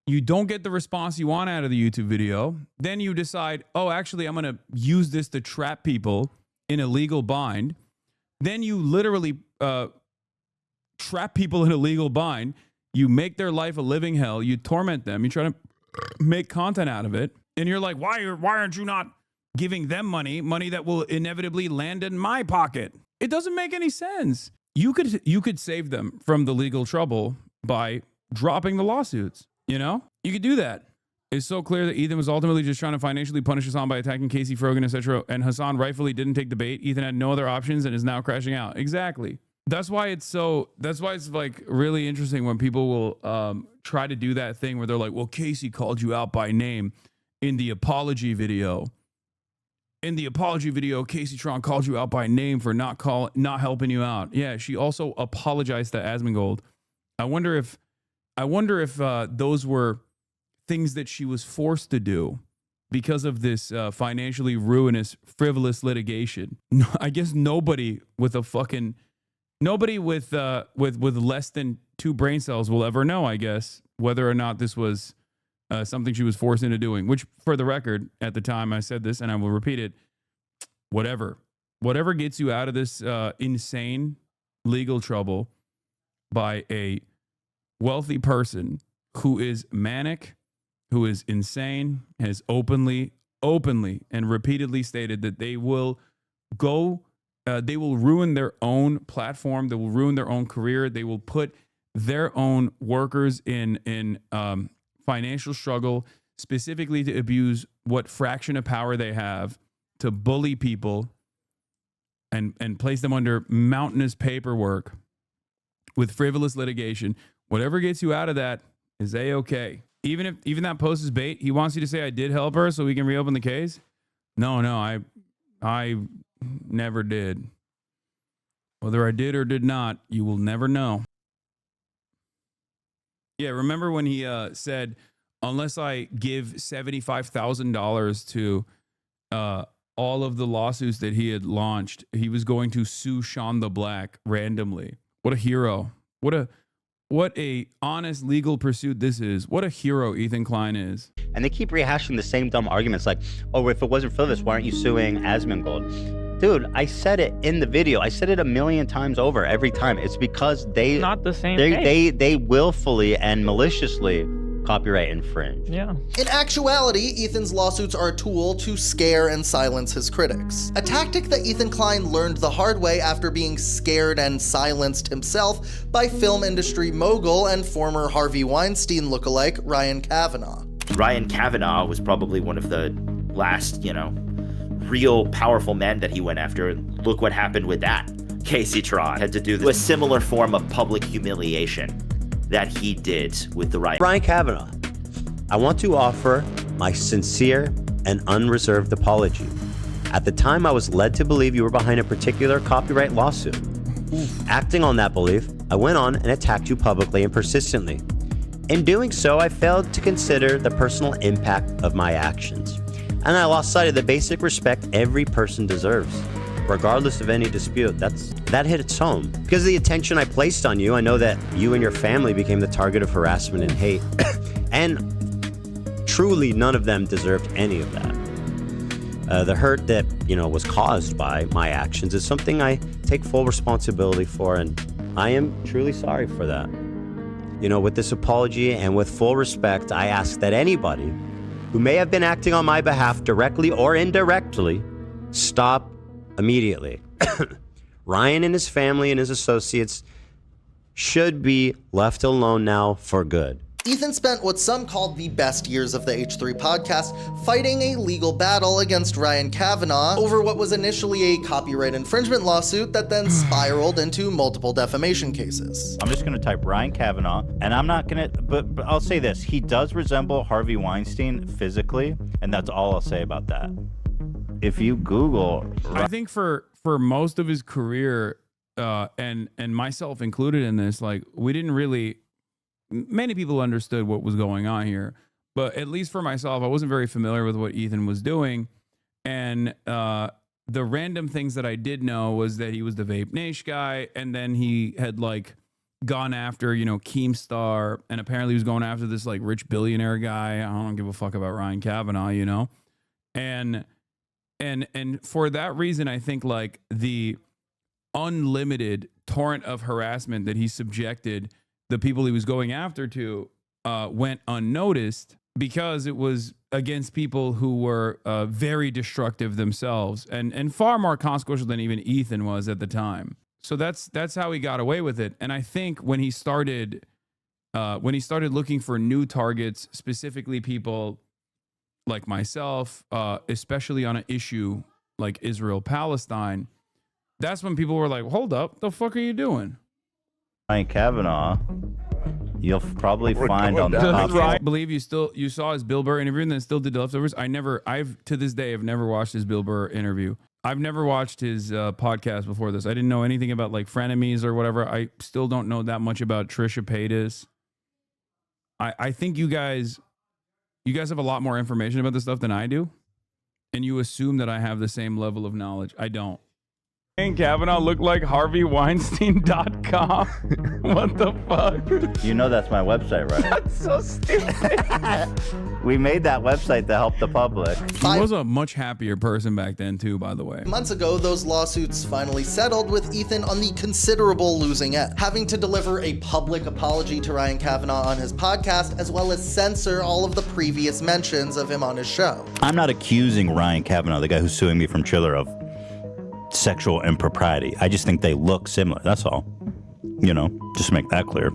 You don't get the response you want out of the YouTube video. Then you decide, oh, actually, I'm going to use this to trap people in a legal bind. Then you literally trap people in a legal bind. You make their life a living hell. You torment them. You try to make content out of it. And you're like, why aren't you not giving them money that will inevitably land in my pocket? It doesn't make any sense. You could save them from the legal trouble by dropping the lawsuits. You know, you could do that. It's so clear that Ethan was ultimately just trying to financially punish Hasan by attacking Casey Frogan, etc. And Hasan rightfully didn't take the bait. Ethan had no other options and is now crashing out. Exactly. That's why it's like really interesting when people will try to do that thing where they're like, well, Casey called you out by name in the apology video. In the apology video, Casey Tron called you out by name for not helping you out. Yeah, she also apologized to Asmongold. I wonder if those were things that she was forced to do because of this financially ruinous, frivolous litigation. I guess nobody with less than 2 brain cells will ever know, I guess, whether or not this was something she was forced into doing, which, for the record, at the time I said this, and I will repeat it, whatever gets you out of this insane legal trouble by a wealthy person who is manic, who is insane, has openly and repeatedly stated that they will ruin their own platform. They will ruin their own career. They will put their own workers in financial struggle, specifically to abuse what fraction of power they have to bully people and place them under mountainous paperwork with frivolous litigation. Whatever gets you out of that is A-okay. Even that post is bait. He wants you to say I did help her so we can reopen the case. No, I never did. Whether I did or did not, you will never know. Yeah, remember when he said, unless I give $75,000 to all of the lawsuits that he had launched, he was going to sue Sean the Black randomly. What a hero. What a honest legal pursuit this is. What a hero Ethan Klein is. And they keep rehashing the same dumb arguments like, oh, if it wasn't for this, why aren't you suing Asmongold? Dude, I said it in the video. I said it 1,000,000 times over every time. It's because they not the same they willfully and maliciously copyright infringed. Yeah. In actuality, Ethan's lawsuits are a tool to scare and silence his critics. A tactic that Ethan Klein learned the hard way after being scared and silenced himself by film industry mogul and former Harvey Weinstein lookalike Ryan Kavanaugh. Ryan Kavanaugh was probably one of the last, real powerful men that he went after. Look what happened with that. Casey Tron had to do a similar form of public humiliation that he did with the Ryan Kavanaugh, I want to offer my sincere and unreserved apology. At the time, I was led to believe you were behind a particular copyright lawsuit. Acting on that belief, I went on and attacked you publicly and persistently. In doing so, I failed to consider the personal impact of my actions, and I lost sight of the basic respect every person deserves, regardless of any dispute. That hit its home. Because of the attention I placed on you, I know that you and your family became the target of harassment and hate, and truly none of them deserved any of that. The hurt that, was caused by my actions is something I take full responsibility for, and I am truly sorry for that. With this apology and with full respect, I ask that anybody who may have been acting on my behalf directly or indirectly stop immediately. Ryan and his family and his associates should be left alone now for good. Ethan spent what some called the best years of the H3 podcast fighting a legal battle against Ryan Kavanaugh over what was initially a copyright infringement lawsuit that then spiraled into multiple defamation cases. I'm just going to type Ryan Kavanaugh, and I'm not going to, but I'll say this. He does resemble Harvey Weinstein physically, and that's all I'll say about that. If you Google... I think for most of his career, and myself included in this, we didn't really... Many people understood what was going on here, but at least for myself, I wasn't very familiar with what Ethan was doing. And the random things that I did know was that he was the Vape Nation guy, and then he had gone after, Keemstar, and apparently he was going after this rich billionaire guy. I don't give a fuck about Ryan Kavanaugh, And for that reason, I think the unlimited torrent of harassment that he subjected the people he was going after to went unnoticed because it was against people who were very destructive themselves and far more consequential than even Ethan was at the time. So that's how he got away with it. And I think when he started looking for new targets, specifically people like myself, especially on an issue like Israel-Palestine, that's when people were like, hold up, the fuck are you doing? Ryan Kavanaugh, you'll probably find on the top. I believe you saw his Bill Burr interview and then still did the leftovers. I've to this day have never watched his Bill Burr interview. I've never watched his podcast before this. I didn't know anything about frenemies or whatever. I still don't know that much about Trisha Paytas. I think you guys have a lot more information about this stuff than I do, and you assume that I have the same level of knowledge. I don't. And Kavanaugh looked like HarveyWeinstein.com. What the fuck? You know that's my website, right? That's so stupid. We made that website to help the public. He was a much happier person back then, too, by the way. Months ago, those lawsuits finally settled with Ethan on the considerable losing end, having to deliver a public apology to Ryan Kavanaugh on his podcast, as well as censor all of the previous mentions of him on his show. I'm not accusing Ryan Kavanaugh, the guy who's suing me from Chiller, of sexual impropriety. I just think they look similar. That's all. Just to make that clear.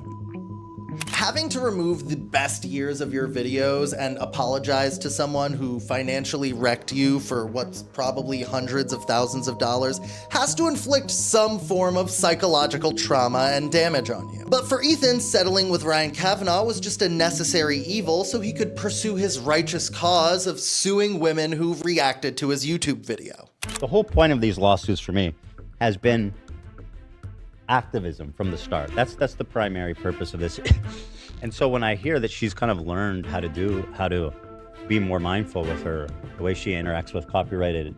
Having to remove the best years of your videos and apologize to someone who financially wrecked you for what's probably hundreds of thousands of dollars has to inflict some form of psychological trauma and damage on you. But for Ethan, settling with Ryan Kavanaugh was just a necessary evil so he could pursue his righteous cause of suing women who reacted to his YouTube video. The whole point of these lawsuits for me has been activism from the start. That's the primary purpose of this. And so when I hear that she's kind of learned how to be more mindful with the way she interacts with copyrighted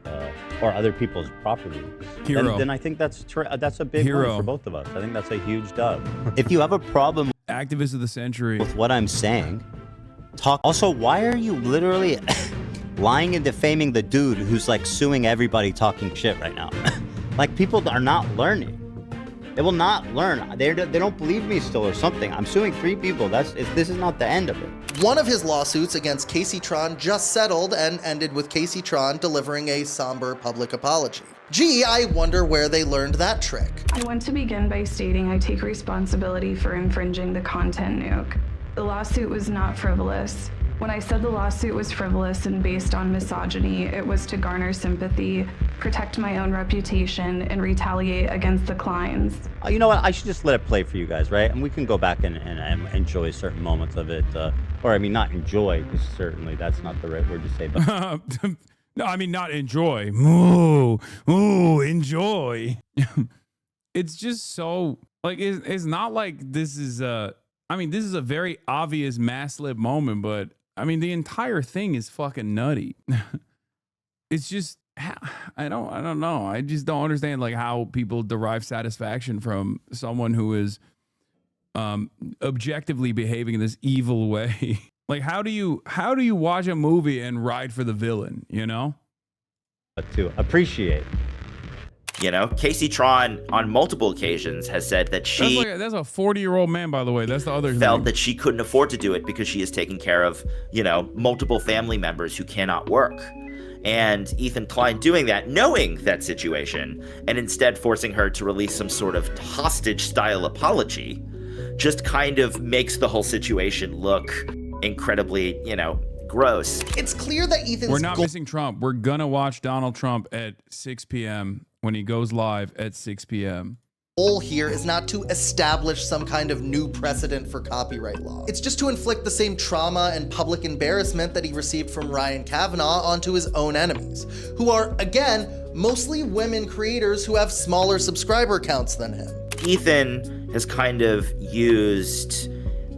or other people's property, then I think that's a big win for both of us. I think that's a huge dub. If you have a problem, activist of the century, with what I'm saying, talk. Also, why are you literally lying and defaming the dude who's suing everybody talking shit right now? People are not learning. They will not learn. They don't believe me still or something. I'm suing 3 people. This is not the end of it. One of his lawsuits against Casey Tron just settled and ended with Casey Tron delivering a somber public apology. Gee, I wonder where they learned that trick. I want to begin by stating I take responsibility for infringing the content nuke. The lawsuit was not frivolous. When I said the lawsuit was frivolous and based on misogyny, it was to garner sympathy, protect my own reputation, and retaliate against the Kleins. You know what? I should just let it play for you guys, right? And we can go back and enjoy certain moments of it. Or, I mean, not enjoy, because certainly that's not the right word to say. But No, I mean, not enjoy. Ooh, enjoy. It's just so, like, it's not like this is this is a very obvious mass slip moment, but I mean, the entire thing is fucking nutty. It's just, I don't know. I just don't understand like how people derive satisfaction from someone who is objectively behaving in this evil way. Like, how do you watch a movie and ride for the villain, you know? To appreciate. You know, Casey Tron on multiple occasions has said that she that's a 40-year-old man, by the way. That's the other felt thing. that she couldn't afford to do it because she is taking care of, you know, multiple family members who cannot work. And Ethan Klein doing that, knowing that situation, and instead forcing her to release some sort of hostage-style apology, just kind of makes the whole situation look incredibly, you know, gross. It's clear that Ethan's We're not missing Trump. We're gonna watch Donald Trump at 6 p.m. when he goes live at 6 p.m. goal here is not to establish some kind of new precedent for copyright law. It's just to inflict the same trauma and public embarrassment that he received from Ryan Kavanaugh onto his own enemies, who are, again, mostly women creators who have smaller subscriber counts than him. Ethan has kind of used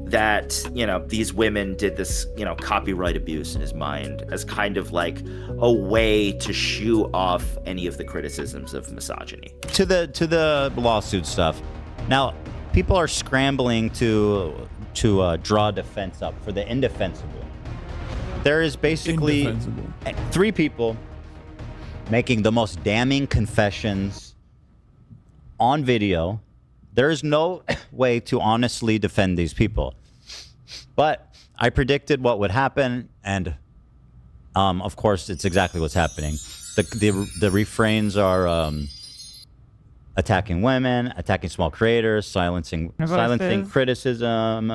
that, you know, these women did this, you know, copyright abuse in his mind as kind of like a way to shoo off any of the criticisms of misogyny. To the lawsuit stuff. Now, people are scrambling to draw defense up for the indefensible. There is basically 3 people making the most damning confessions on video. There is no way to honestly defend these people. But I predicted what would happen, and of course, it's exactly what's happening. The refrains are attacking women, attacking small creators, silencing criticism,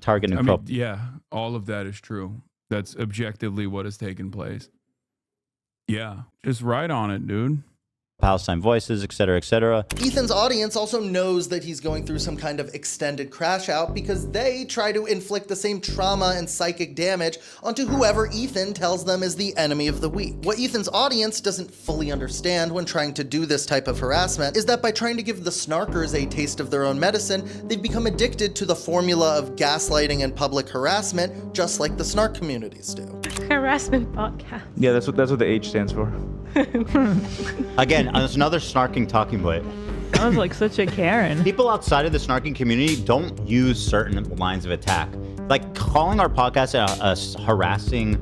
targeting. Yeah, all of that is true. That's objectively what has taken place. Yeah, just right on it, dude. Palestine voices, etc., etc. Ethan's audience also knows that he's going through some kind of extended crash out because they try to inflict the same trauma and psychic damage onto whoever Ethan tells them is the enemy of the week. What Ethan's audience doesn't fully understand when trying to do this type of harassment is that by trying to give the snarkers a taste of their own medicine, they've become addicted to the formula of gaslighting and public harassment, just like the snark communities do. Harassment podcast. Yeah, that's what the H stands for. Again, there's another snarking talking point. Sounds like such a Karen. People outside of the snarking community don't use certain lines of attack. Like calling our podcast a harassing,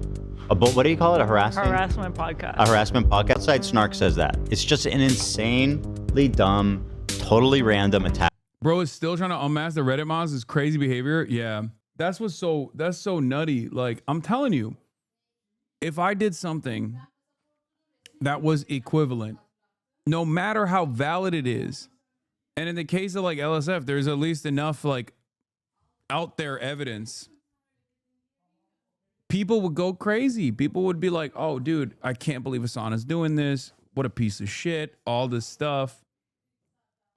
what do you call it? A harassment podcast. A harassment podcast. Outside Snark says that. It's just an insanely dumb, totally random attack. Bro is still trying to unmask the Reddit mods, his crazy behavior. Yeah, that's so nutty. Like, I'm telling you, if I did something that was equivalent, no matter how valid it is, and in the case of like LSF, there's at least enough like out there evidence, people would go crazy. People would be like, oh dude, I can't believe Hasan is doing this. What a piece of shit. All this stuff.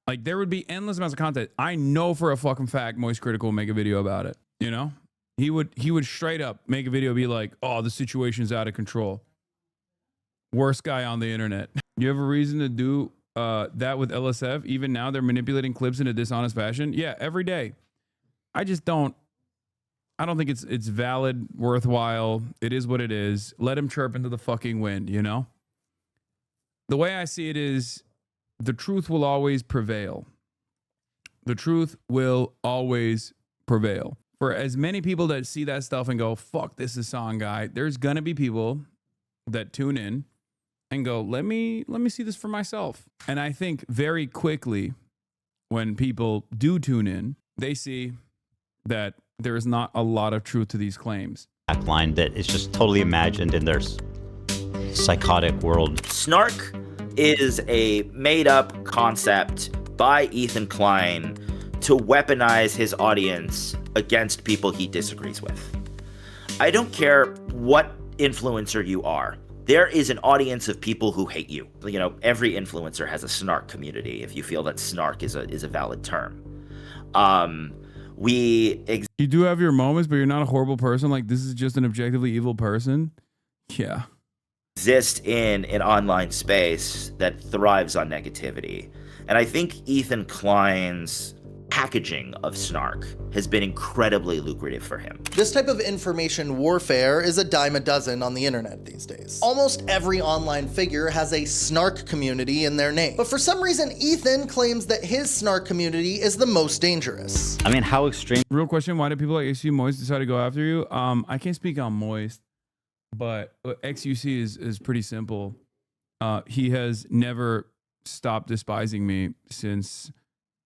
Like, there would be endless amounts of content. I know for a fucking fact Moist Critical will make a video about it. You know? He would straight up make a video, be like, oh, the situation's out of control. Worst guy on the internet. You have a reason to do that with LSF? Even now they're manipulating clips in a dishonest fashion? Yeah, every day. I don't think it's valid, worthwhile. It is what it is. Let him chirp into the fucking wind, you know? The way I see it is, the truth will always prevail. The truth will always prevail. For as many people that see that stuff and go, fuck this Hasan guy, there's gonna be people that tune in and go, let me see this for myself. And I think very quickly when people do tune in, they see that there is not a lot of truth to these claims. Line that is just totally imagined in their psychotic world. Snark is a made-up concept by Ethan Klein to weaponize his audience against people he disagrees with. I don't care what influencer you are. There is an audience of people who hate you. You know, every influencer has a snark community, if you feel that snark is a valid term. You do have your moments, but you're not a horrible person. Like, this is just an objectively evil person. Yeah. Exist in an online space that thrives on negativity. And I think Ethan Klein's packaging of snark has been incredibly lucrative for him. This type of information warfare is a dime a dozen on the internet these days. Almost every online figure has a snark community in their name. But for some reason, Ethan claims that his snark community is the most dangerous. I mean, how extreme? Real question, why did people like XUC Moist decide to go after you? I can't speak on Moist, but XUC is pretty simple. He has never stopped despising me since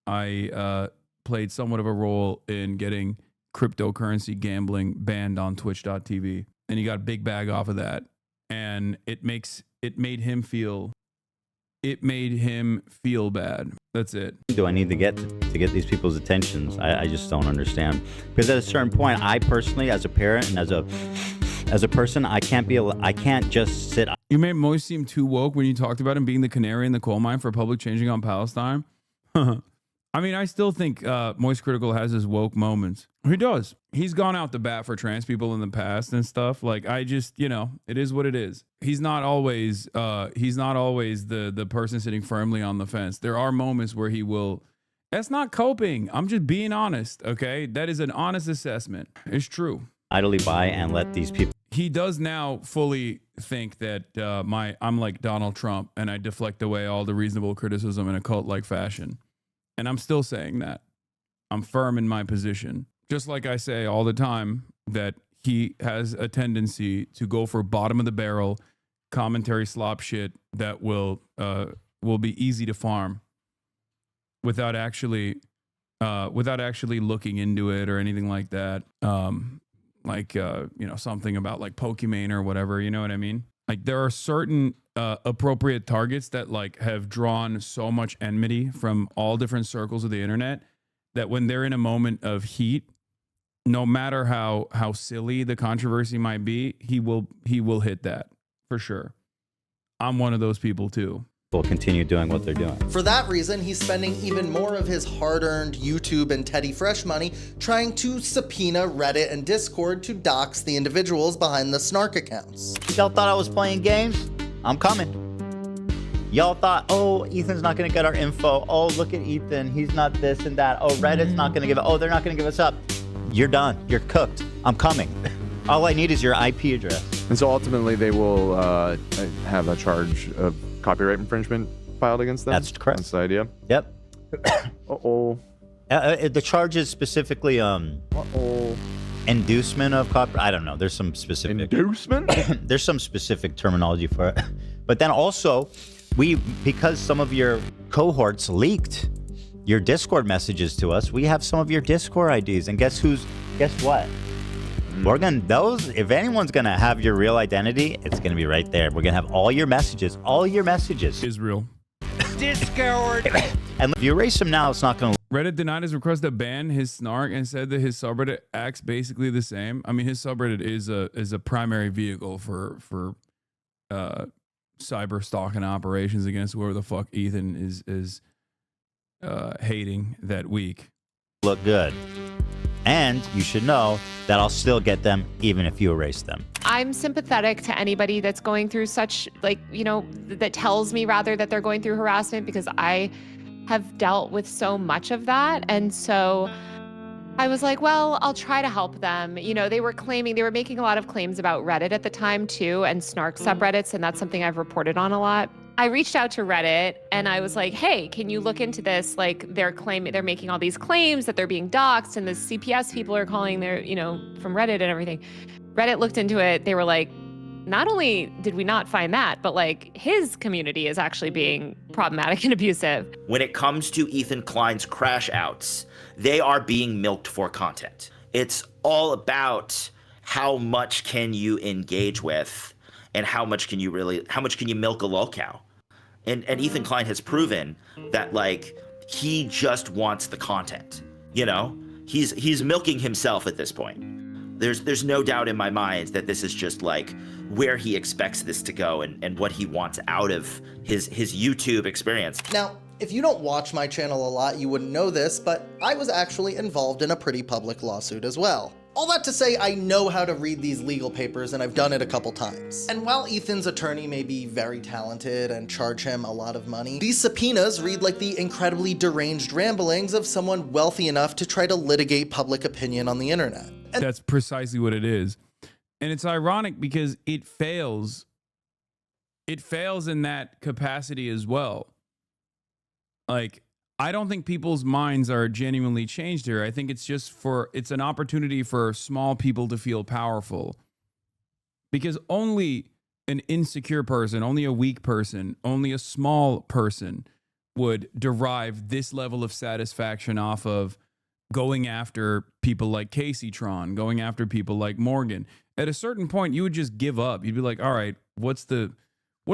I played somewhat of a role in getting cryptocurrency gambling banned on twitch.tv. And he got a big bag off of that. And it made him feel bad. That's it. Do I need to get these people's attentions? I just don't understand. Because at a certain point, I personally, as a parent and as a person, I can't just sit. You made Moist seem too woke when you talked about him being the canary in the coal mine for public changing on Palestine. I mean, I still think Moist Critical has his woke moments. He does. He's gone out the bat for trans people in the past and stuff. Like, I just, you know, it is what it is. He's not always the person sitting firmly on the fence. There are moments where he will. That's not coping. I'm just being honest, okay? That is an honest assessment. It's true. Idly by and let these people. He does now fully think that I'm like Donald Trump and I deflect away all the reasonable criticism in a cult-like fashion. And I'm still saying that. I'm firm in my position. Just like I say all the time that he has a tendency to go for bottom of the barrel commentary slop shit that will be easy to farm without actually looking into it or anything like that. Something about like Pokimane or whatever, you know what I mean? Like, there are certain appropriate targets that like have drawn so much enmity from all different circles of the internet that when they're in a moment of heat, no matter how silly the controversy might be, he will hit that for sure. I'm one of those people too. Will continue doing what they're doing. For that reason, he's spending even more of his hard-earned YouTube and Teddy Fresh money trying to subpoena Reddit and Discord to dox the individuals behind the snark accounts. Y'all thought I was playing games? I'm coming. Y'all thought, oh, Ethan's not gonna get our info. Oh, look at Ethan, he's not this and that. Oh, Reddit's not gonna give it. Oh, they're not gonna give us up. You're done. You're cooked. I'm coming. All I need is your IP address. And so ultimately, they will have a charge of copyright infringement filed against them? That's correct. That's the idea? Yep. Uh-oh. The charge is specifically inducement of copyright. I don't know. There's some specific inducement. There's some specific terminology for it. But then also, because some of your cohorts leaked your Discord messages to us, we have some of your Discord IDs, and guess what? We're gonna if anyone's gonna have your real identity, it's gonna be right there. We're gonna have all your messages. Israel. Discord. And if you erase them now, it's not gonna. Reddit denied his request to ban his snark and said that his subreddit acts basically the same. I mean, his subreddit is a primary vehicle for cyber stalking operations against whoever the fuck Ethan is hating that week. Look good. And you should know that I'll still get them even if you erase them. I'm sympathetic to anybody that's going through such, that tells me rather that they're going through harassment, because I have dealt with so much of that. And so I was like, well, I'll try to help them. You know, they were making a lot of claims about Reddit at the time too, and snark subreddits, and that's something I've reported on a lot. I reached out to Reddit and I was like, hey, can you look into this? Like, they're making all these claims that they're being doxxed, and the CPS people are calling from Reddit and everything. Reddit looked into it. They were like, not only did we not find that, but like his community is actually being problematic and abusive. When it comes to Ethan Klein's crash outs, they are being milked for content. It's all about how much can you engage with and how much can you milk a lolcow. And Ethan Klein has proven that like he just wants the content. You know? He's milking himself at this point. There's no doubt in my mind that this is just like where he expects this to go and what he wants out of his YouTube experience. Now, if you don't watch my channel a lot, you wouldn't know this, but I was actually involved in a pretty public lawsuit as well. All that to say, I know how to read these legal papers, and I've done it a couple times. And while Ethan's attorney may be very talented and charge him a lot of money, these subpoenas read like the incredibly deranged ramblings of someone wealthy enough to try to litigate public opinion on the internet. And that's precisely what it is. And it's ironic because it fails. It fails in that capacity as well. Like, I don't think people's minds are genuinely changed here. I think it's just it's an opportunity for small people to feel powerful. Because only an insecure person, only a weak person, only a small person would derive this level of satisfaction off of going after people like Casey Tron, going after people like Morgan. At a certain point, you would just give up. You'd be like, all right, what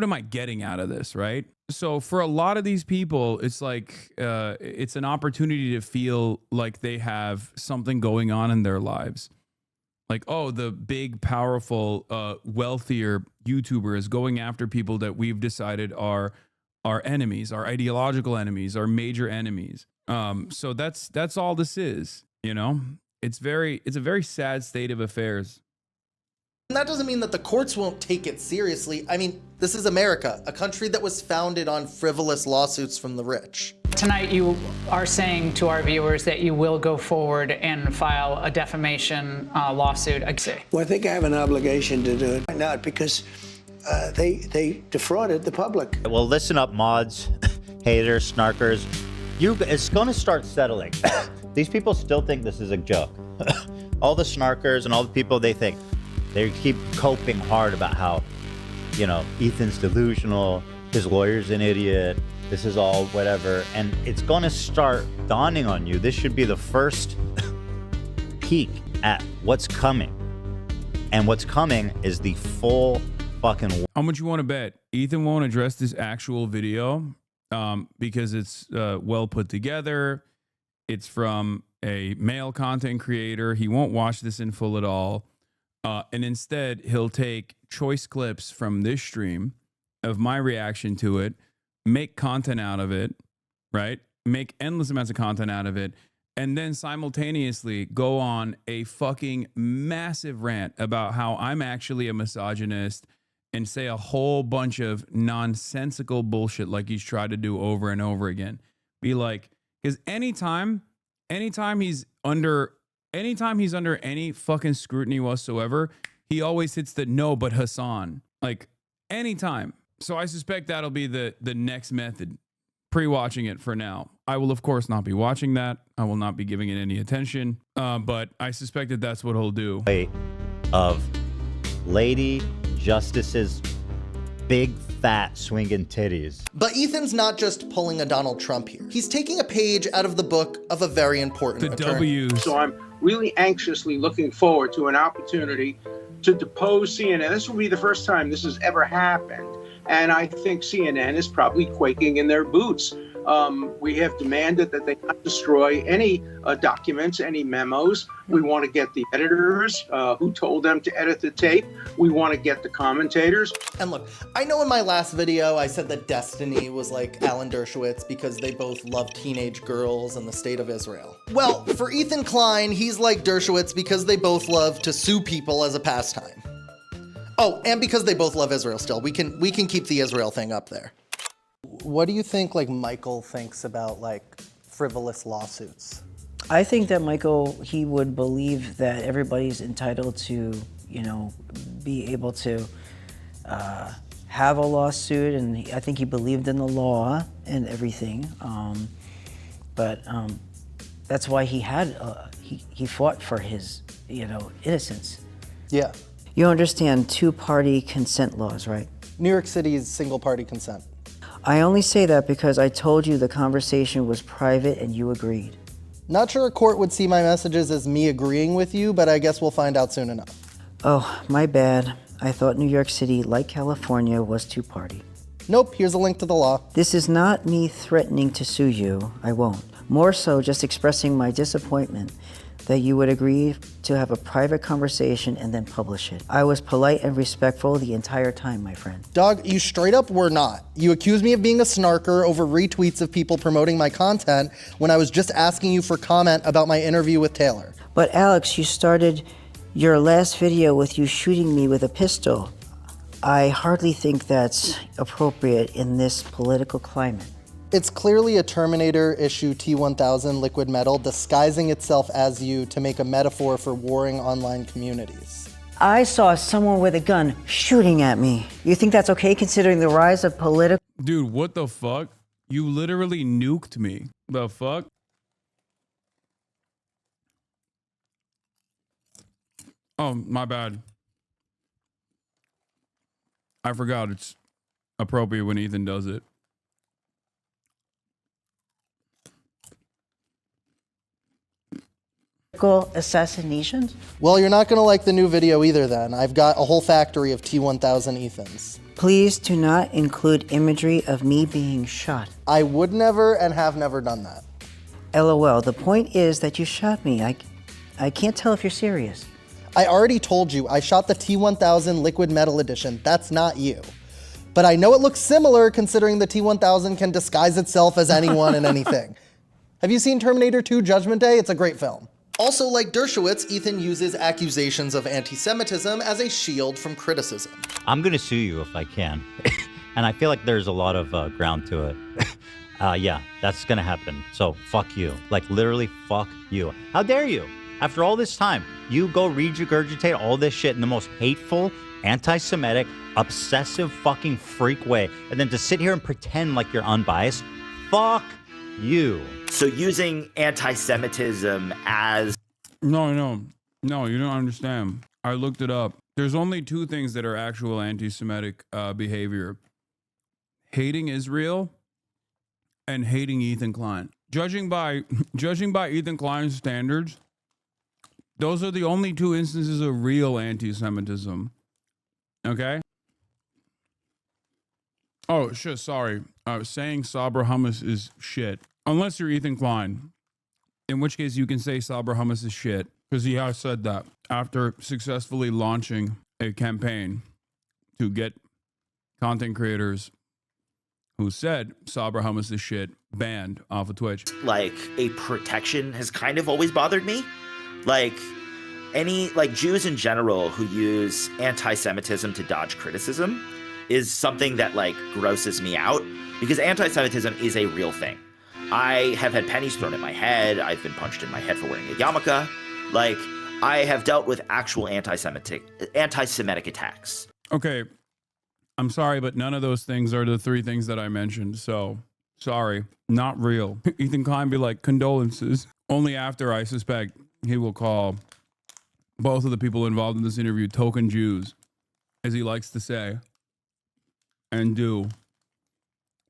am I getting out of this, right? So for a lot of these people, it's like it's an opportunity to feel like they have something going on in their lives. Like, oh, the big, powerful, wealthier YouTuber is going after people that we've decided are our enemies, our ideological enemies, our major enemies. So that's all this is, you know? It's a very sad state of affairs. And that doesn't mean that the courts won't take it seriously. I mean, this is America, a country that was founded on frivolous lawsuits from the rich. Tonight you are saying to our viewers that you will go forward and file a defamation lawsuit. Well, I think I have an obligation to do it. Why not? Because they defrauded the public. Well, listen up, mods, haters, snarkers. It's going to start settling. These people still think this is a joke. All the snarkers and all the people, they keep coping hard about how, you know, Ethan's delusional, his lawyer's an idiot, this is all whatever. And it's going to start dawning on you. This should be the first peek at what's coming. And what's coming is the full fucking... How much you want to bet Ethan won't address this actual video because it's well put together. It's from a male content creator. He won't watch this in full at all. And instead, he'll take choice clips from this stream of my reaction to it, make content out of it, right? Make endless amounts of content out of it, and then simultaneously go on a fucking massive rant about how I'm actually a misogynist and say a whole bunch of nonsensical bullshit like he's tried to do over and over again. Be like, because anytime he's under any fucking scrutiny whatsoever, he always hits the no, but Hasan. Like, anytime. So I suspect that'll be the next method. Pre-watching it for now. I will, of course, not be watching that. I will not be giving it any attention. But I suspect that that's what he'll do. Of Lady Justice's big, fat, swinging titties. But Ethan's not just pulling a Donald Trump here. He's taking a page out of the book of a very important attorney. So I'm really anxiously looking forward to an opportunity to depose CNN. This will be the first time this has ever happened. And I think CNN is probably quaking in their boots. We have demanded that they not destroy any documents, any memos. We want to get the editors who told them to edit the tape. We want to get the commentators. And look, I know in my last video I said that Destiny was like Alan Dershowitz because they both love teenage girls and the state of Israel. Well, for Ethan Klein, he's like Dershowitz because they both love to sue people as a pastime. Oh, and because they both love Israel still. We can keep the Israel thing up there. What do you think like Michael thinks about like frivolous lawsuits? I think that Michael, he would believe that everybody's entitled to, you know, be able to have a lawsuit, and I think he believed in the law and everything. But that's why he had he fought for his, you know, innocence. Yeah. You understand two-party consent laws, right? New York City's single-party consent. I only say that because I told you the conversation was private and you agreed. Not sure a court would see my messages as me agreeing with you, but I guess we'll find out soon enough. Oh, my bad. I thought New York City, like California, was two-party. Nope, here's a link to the law. This is not me threatening to sue you. I won't. More so just expressing my disappointment that you would agree to have a private conversation and then publish it. I was polite and respectful the entire time, my friend. Dog, you straight up were not. You accused me of being a snarker over retweets of people promoting my content when I was just asking you for comment about my interview with Taylor. But Alex, you started your last video with you shooting me with a pistol. I hardly think that's appropriate in this political climate. It's clearly a Terminator issue T-1000 liquid metal disguising itself as you to make a metaphor for warring online communities. I saw someone with a gun shooting at me. You think that's okay considering the rise of political... Dude, what the fuck? You literally nuked me. The fuck? Oh, my bad. I forgot it's appropriate when Ethan does it. assassinations? Well, you're not gonna like the new video either then. I've got a whole factory of T-1000 Ethans. Please do not include imagery of me being shot. I would never and have never done that. LOL, the point is that you shot me. I can't tell if you're serious. I already told you, I shot the T-1000 Liquid Metal Edition. That's not you. But I know it looks similar considering the T-1000 can disguise itself as anyone and anything. Have you seen Terminator 2 Judgment Day? It's a great film. Also, like Dershowitz, Ethan uses accusations of anti-Semitism as a shield from criticism. I'm going to sue you if I can. And I feel like there's a lot of ground to it. Yeah, that's going to happen. So fuck you. Like literally fuck you. How dare you? After all this time, you go regurgitate all this shit in the most hateful, anti-Semitic, obsessive fucking freak way. And then to sit here and pretend like you're unbiased. Fuck you. So using anti-Semitism as... No, you don't understand. I looked it up. There's only two things that are actual anti-Semitic behavior. Hating Israel and hating Ethan Klein. Judging by Ethan Klein's standards, those are the only two instances of real anti-Semitism. Okay? Oh, shit, sorry. Saying Sabra hummus is shit. Unless you're Ethan Klein. In which case you can say Sabra hummus is shit. Because he has said that after successfully launching a campaign to get content creators who said Sabra hummus is shit banned off of Twitch. Like a protection has kind of always bothered me. Like Jews in general who use anti-Semitism to dodge criticism is something that like grosses me out because anti-Semitism is a real thing. I have had pennies thrown at my head. I've been punched in my head for wearing a yarmulke. Like I have dealt with actual anti-Semitic attacks. Okay. I'm sorry, but none of those things are the three things that I mentioned. So sorry, not real. Ethan Klein be like, condolences. Only after I suspect he will call both of the people involved in this interview token Jews, as he likes to say and do,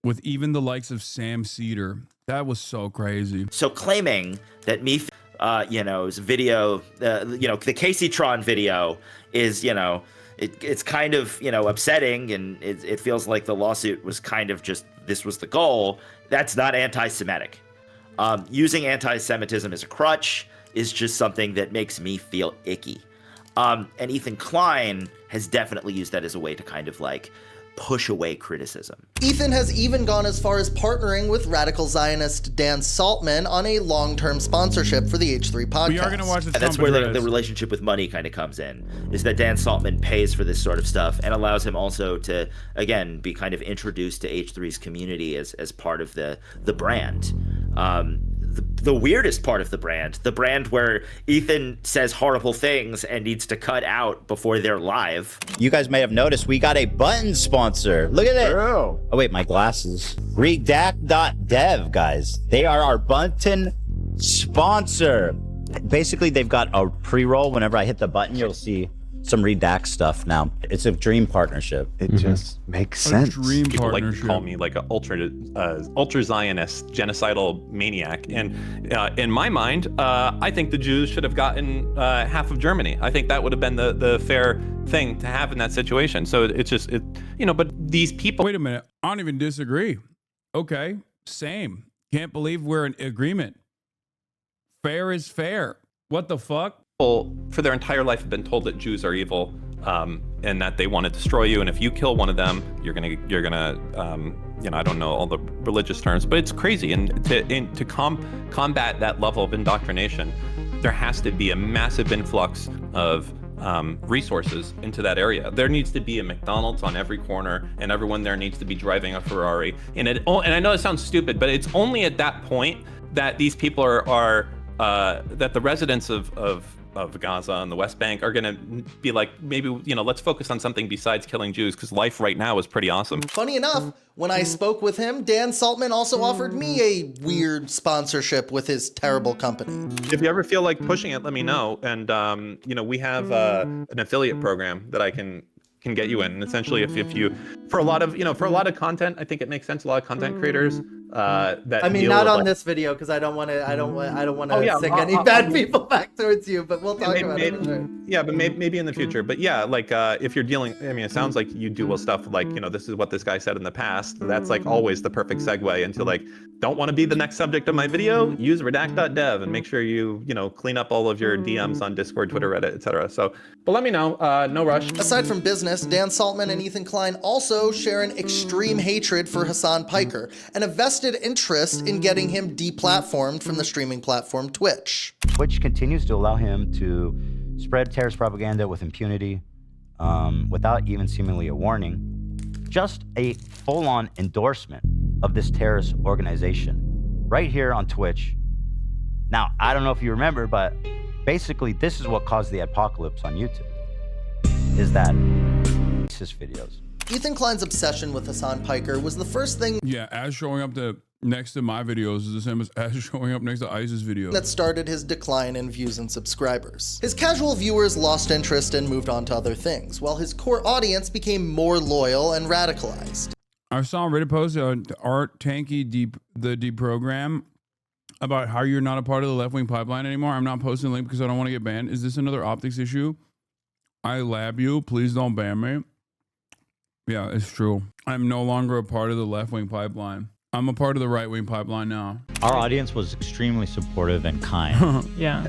with even the likes of Sam Cedar. That was so crazy. So claiming that me, his video, the Casey Tron video is, it's kind of, upsetting and it feels like the lawsuit was kind of just, this was the goal. That's not anti-Semitic. Using anti-Semitism as a crutch is just something that makes me feel icky. And Ethan Klein has definitely used that as a way to kind of like push away criticism. Ethan has even gone as far as partnering with radical Zionist Dan Saltman on a long-term sponsorship for the H3 podcast. We are going to watch this. And that's where the relationship with money kind of comes in, is that Dan Saltman pays for this sort of stuff and allows him also to, again, be kind of introduced to H3's community as part of the brand. The weirdest part of the brand where Ethan says horrible things and needs to cut out before they're live. You guys may have noticed we got a button sponsor. Look at it. Oh wait, my glasses. Redact.dev, guys. They are our button sponsor. Basically, they've got a pre-roll. Whenever I hit the button, you'll see some redact stuff now. It's a dream partnership. It just makes sense. People like to call me like an ultra Zionist, genocidal maniac, and in my mind, I think the Jews should have gotten half of Germany. I think that would have been the fair thing to have in that situation. So it's just but these people. Wait a minute, I don't even disagree. Okay, same. Can't believe we're in agreement. Fair is fair. What the fuck? People for their entire life have been told that Jews are evil, and that they want to destroy you. And if you kill one of them, you're gonna I don't know all the religious terms, but it's crazy. And to combat that level of indoctrination, there has to be a massive influx of resources into that area. There needs to be a McDonald's on every corner, and everyone there needs to be driving a Ferrari. And I know it sounds stupid, but it's only at that point that these people are that the residents of Gaza and the West Bank are going to be like, maybe, let's focus on something besides killing Jews, because life right now is pretty awesome. Funny enough, when I spoke with him, Dan Saltman also offered me a weird sponsorship with his terrible company. If you ever feel like pushing it, let me know. And, we have an affiliate program that I can get you in. And essentially, if you, for a lot of content, I think it makes sense. A lot of content creators that I mean, not on this video, because I don't want to sick any bad people back towards you, but we'll talk about it. Sure. Yeah, but maybe in the future. But yeah, like if you're dealing, I mean, it sounds like you do stuff like, this is what this guy said in the past. That's like always the perfect segue into like, don't want to be the next subject of my video? Use redact.dev and make sure you clean up all of your DMs on Discord, Twitter, Reddit, etc. So, but let me know. No rush. Aside from business, Dan Saltman and Ethan Klein also share an extreme hatred for Hasan Piker and a vested interest in getting him deplatformed from the streaming platform Twitch. Twitch continues to allow him to spread terrorist propaganda with impunity, without even seemingly a warning. Just a full-on endorsement of this terrorist organization right here on Twitch. Now, I don't know if you remember, but basically this is what caused the apocalypse on YouTube, is that racist videos. Ethan Klein's obsession with Hasan Piker was the first thing as showing up next to my videos is the same as showing up next to ISIS videos. That started his decline in views and subscribers. His casual viewers lost interest and moved on to other things, while his core audience became more loyal and radicalized. I saw a Reddit post on Art Tanky the deprogram about how you're not a part of the left-wing pipeline anymore. I'm not posting the link because I don't want to get banned. Is this another optics issue? I lab you. Please don't ban me. Yeah, it's true. I'm no longer a part of the left-wing pipeline. I'm a part of the right-wing pipeline now. Our audience was extremely supportive and kind. Yeah.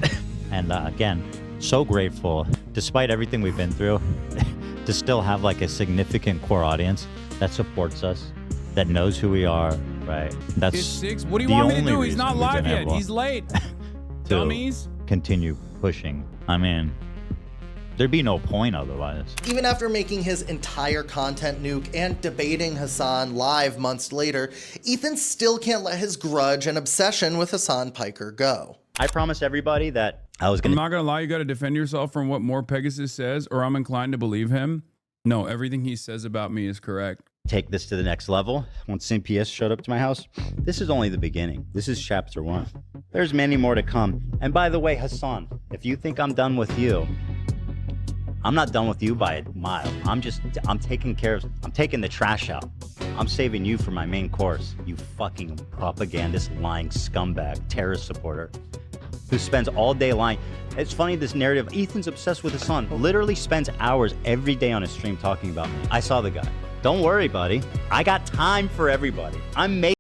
And again, so grateful, despite everything we've been through, to still have like a significant core audience that supports us, that knows who we are, right? That's it's 6. What do you want me to do? He's not live yet. He's late. Dummies. Continue pushing. I mean, there'd be no point otherwise. Even after making his entire content nuke and debating Hasan live months later, Ethan still can't let his grudge and obsession with Hasan Piker go. I promised everybody that I'm not gonna lie, you gotta defend yourself from what More Pegasus says, or I'm inclined to believe him. No, everything he says about me is correct. Take this to the next level. Once CPS showed up to my house, this is only the beginning. This is chapter 1. There's many more to come. And by the way, Hasan, if you think I'm done with you, I'm not done with you by a mile. I'm taking the trash out. I'm saving you for my main course, you fucking propagandist, lying scumbag, terrorist supporter, who spends all day lying. It's funny, this narrative, Ethan's obsessed with Hasan, literally spends hours every day on his stream talking about me. I saw the guy. Don't worry, buddy. I got time for everybody. I'm making